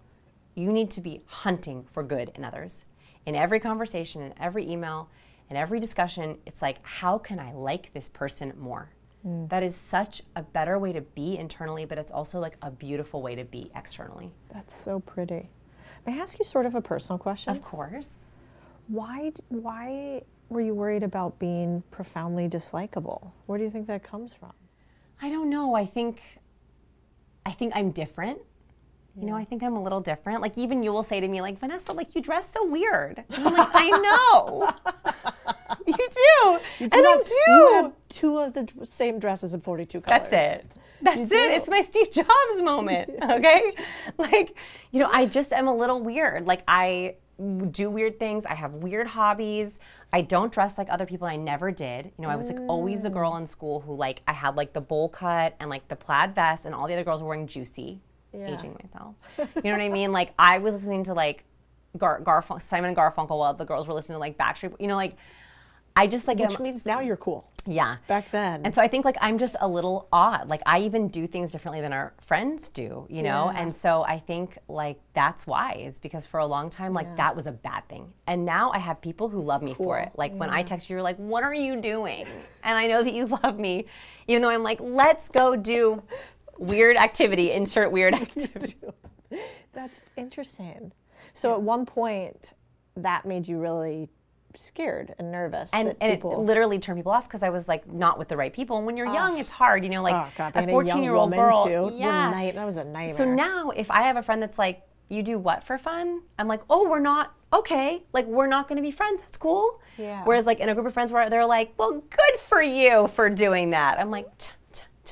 you need to be hunting for good in others. In every conversation, in every email, in every discussion, it's like, how can I like this person more? That is such a better way to be internally, but it's also like a beautiful way to be externally. That's so pretty. May I ask you sort of a personal question? Of course. Why were you worried about being profoundly dislikable? Where do you think that comes from? I don't know. I think I'm different. You know, I think I'm a little different. Like, even you will say to me, like, Vanessa, like, you dress so weird. And I'm like, I know. You do. And I do. You have 2 of the same dresses in 42 colors. That's it. That's it. It's my Steve Jobs moment, okay? Like, you know, I just am a little weird. Like, I do weird things. I have weird hobbies. I don't dress like other people. I never did. You know, I was like always the girl in school who like, I had like the bowl cut and like the plaid vest and all the other girls were wearing Juicy. Aging myself. You know what I mean? Like, I was listening to like Simon and Garfunkel while the girls were listening to like Backstreet. You know, like, I just like... Which means now you're cool. Yeah. Back then. And so I think like I'm just a little odd. Like, I even do things differently than our friends do, you know? And so I think like that's why, is because for a long time, like that was a bad thing. And now I have people who love me for it. Like when I text you, you're like, what are you doing? And I know that you love me, even though I'm like, let's go do weird activity, insert weird activity. That's interesting. So at one point, that made you really scared and nervous. And it literally turned people off because I was like not with the right people. And when you're young, it's hard, you know, like God, a 14-year-old girl. Too. Yeah. That was a nightmare. So now if I have a friend that's like, you do what for fun? I'm like, oh, we're not, okay. Like, we're not going to be friends. That's cool. Yeah. Whereas like in a group of friends where they're like, well, good for you for doing that. I'm like,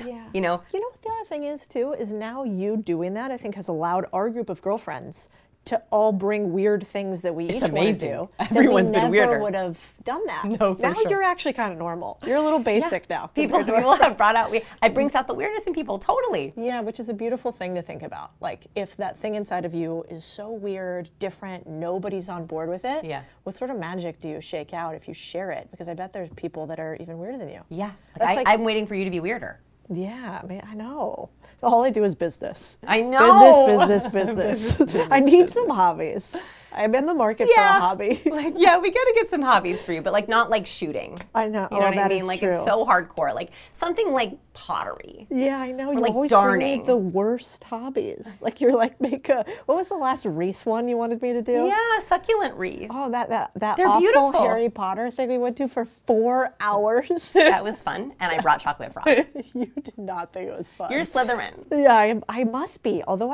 yeah. You know? You know what the other thing is too, is now you doing that, I think has allowed our group of girlfriends to all bring weird things that we each want to do. Everyone's been weirder. We never would have done that. No, for now sure. You're actually kind of normal. You're a little basic now. People have brought out, it brings out the weirdness in people, totally. Yeah, which is a beautiful thing to think about. Like, if that thing inside of you is so weird, different, nobody's on board with it, what sort of magic do you shake out if you share it? Because I bet there's people that are even weirder than you. Yeah, I'm waiting for you to be weirder. Yeah, I mean, I know. All I do is business. I know. Business. I need some hobbies. I'm in the market for a hobby. Like, yeah, we gotta get some hobbies for you, but like not like shooting. I know. You know what I mean? Is like true. It's so hardcore. Like something like pottery. Yeah, I know. You like always darning. bring the worst hobbies. Like you're like what was the last wreath one you wanted me to do? Yeah, succulent wreath. Oh, that They're awful beautiful. Harry Potter thing we went to for 4 hours. That was fun, and I brought chocolate frogs. You did not think it was fun. You're Slytherin. Yeah, I must be. Although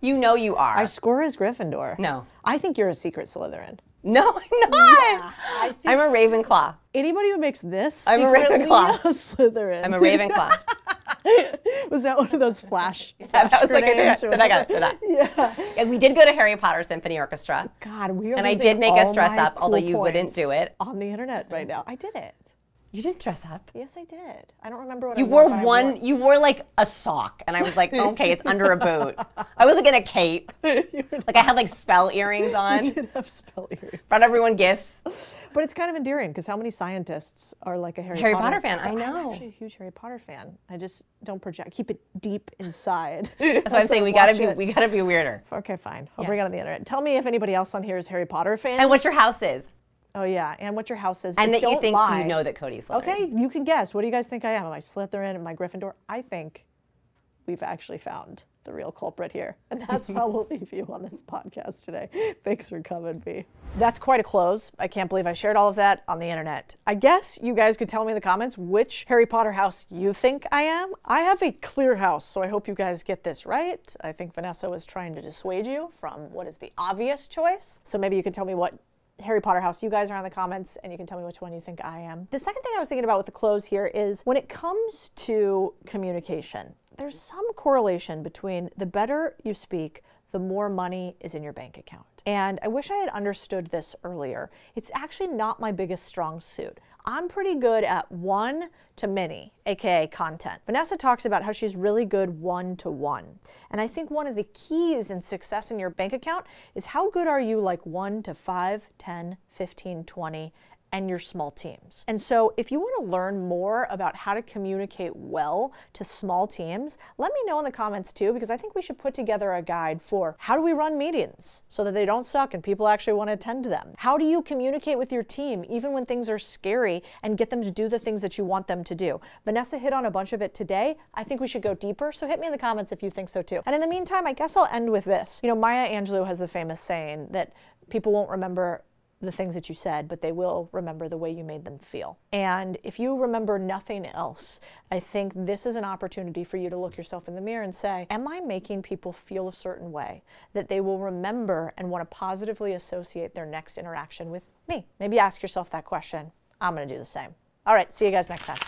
you know you are. I score as Gryffindor. No. I think you're a secret Slytherin. No, I'm not. Yeah, I'm a Ravenclaw. Anybody who makes this I'm a Ravenclaw. A Slytherin. I'm a Ravenclaw. Was that one of those flash that was like grenades? did I got it? Yeah. And we did go to Harry Potter Symphony Orchestra. God, we are and I losing did make all us dress my up, although cool you wouldn't do it. On the internet right now. I did it. You didn't dress up. Yes, I did. I don't remember what you I wore. But You wore like a sock, and I was like, okay, it's under a boot. I wasn't gonna cape. Like I had like spell earrings on. You did have spell earrings. Brought everyone gifts. But it's kind of endearing because how many scientists are like a Harry Potter fan? I know. I'm actually a huge Harry Potter fan. I just don't project. Keep it deep inside. That's what I'm saying. We gotta be weirder. Okay, fine. I'll bring it on the internet. Tell me if anybody else on here is Harry Potter fans. And what your house is. Oh yeah, and what your house is. And but that you don't think lie. you know that Codie's Slytherin. Okay, you can guess. What do you guys think I am? Am I Slytherin? Am I Gryffindor? I think we've actually found the real culprit here. And that's how we'll leave you on this podcast today. Thanks for coming, B. That's quite a close. I can't believe I shared all of that on the internet. I guess you guys could tell me in the comments which Harry Potter house you think I am. I have a clear house, so I hope you guys get this right. I think Vanessa was trying to dissuade you from what is the obvious choice. So maybe you can tell me what Harry Potter house you guys are in the comments, and you can tell me which one you think I am. The second thing I was thinking about with the close here is when it comes to communication, there's some correlation between the better you speak, the more money is in your bank account. And I wish I had understood this earlier. It's actually not my biggest strong suit. I'm pretty good at one-to-many, aka content. Vanessa talks about how she's really good one-to-one. And I think one of the keys in success in your bank account is how good are you like 1 to 5, 10, 15, 20, and your small teams. And so if you want to learn more about how to communicate well to small teams, let me know in the comments too, because I think we should put together a guide for how do we run meetings so that they don't suck and people actually want to attend to them. How do you communicate with your team even when things are scary and get them to do the things that you want them to do? Vanessa hit on a bunch of it today. I think we should go deeper, so hit me in the comments if you think so too. And in the meantime, I guess I'll end with this. You know, Maya Angelou has the famous saying that people won't remember the things that you said, but they will remember the way you made them feel. And if you remember nothing else, I think this is an opportunity for you to look yourself in the mirror and say, am I making people feel a certain way that they will remember and want to positively associate their next interaction with me? Maybe ask yourself that question. I'm going to do the same. All right, see you guys next time.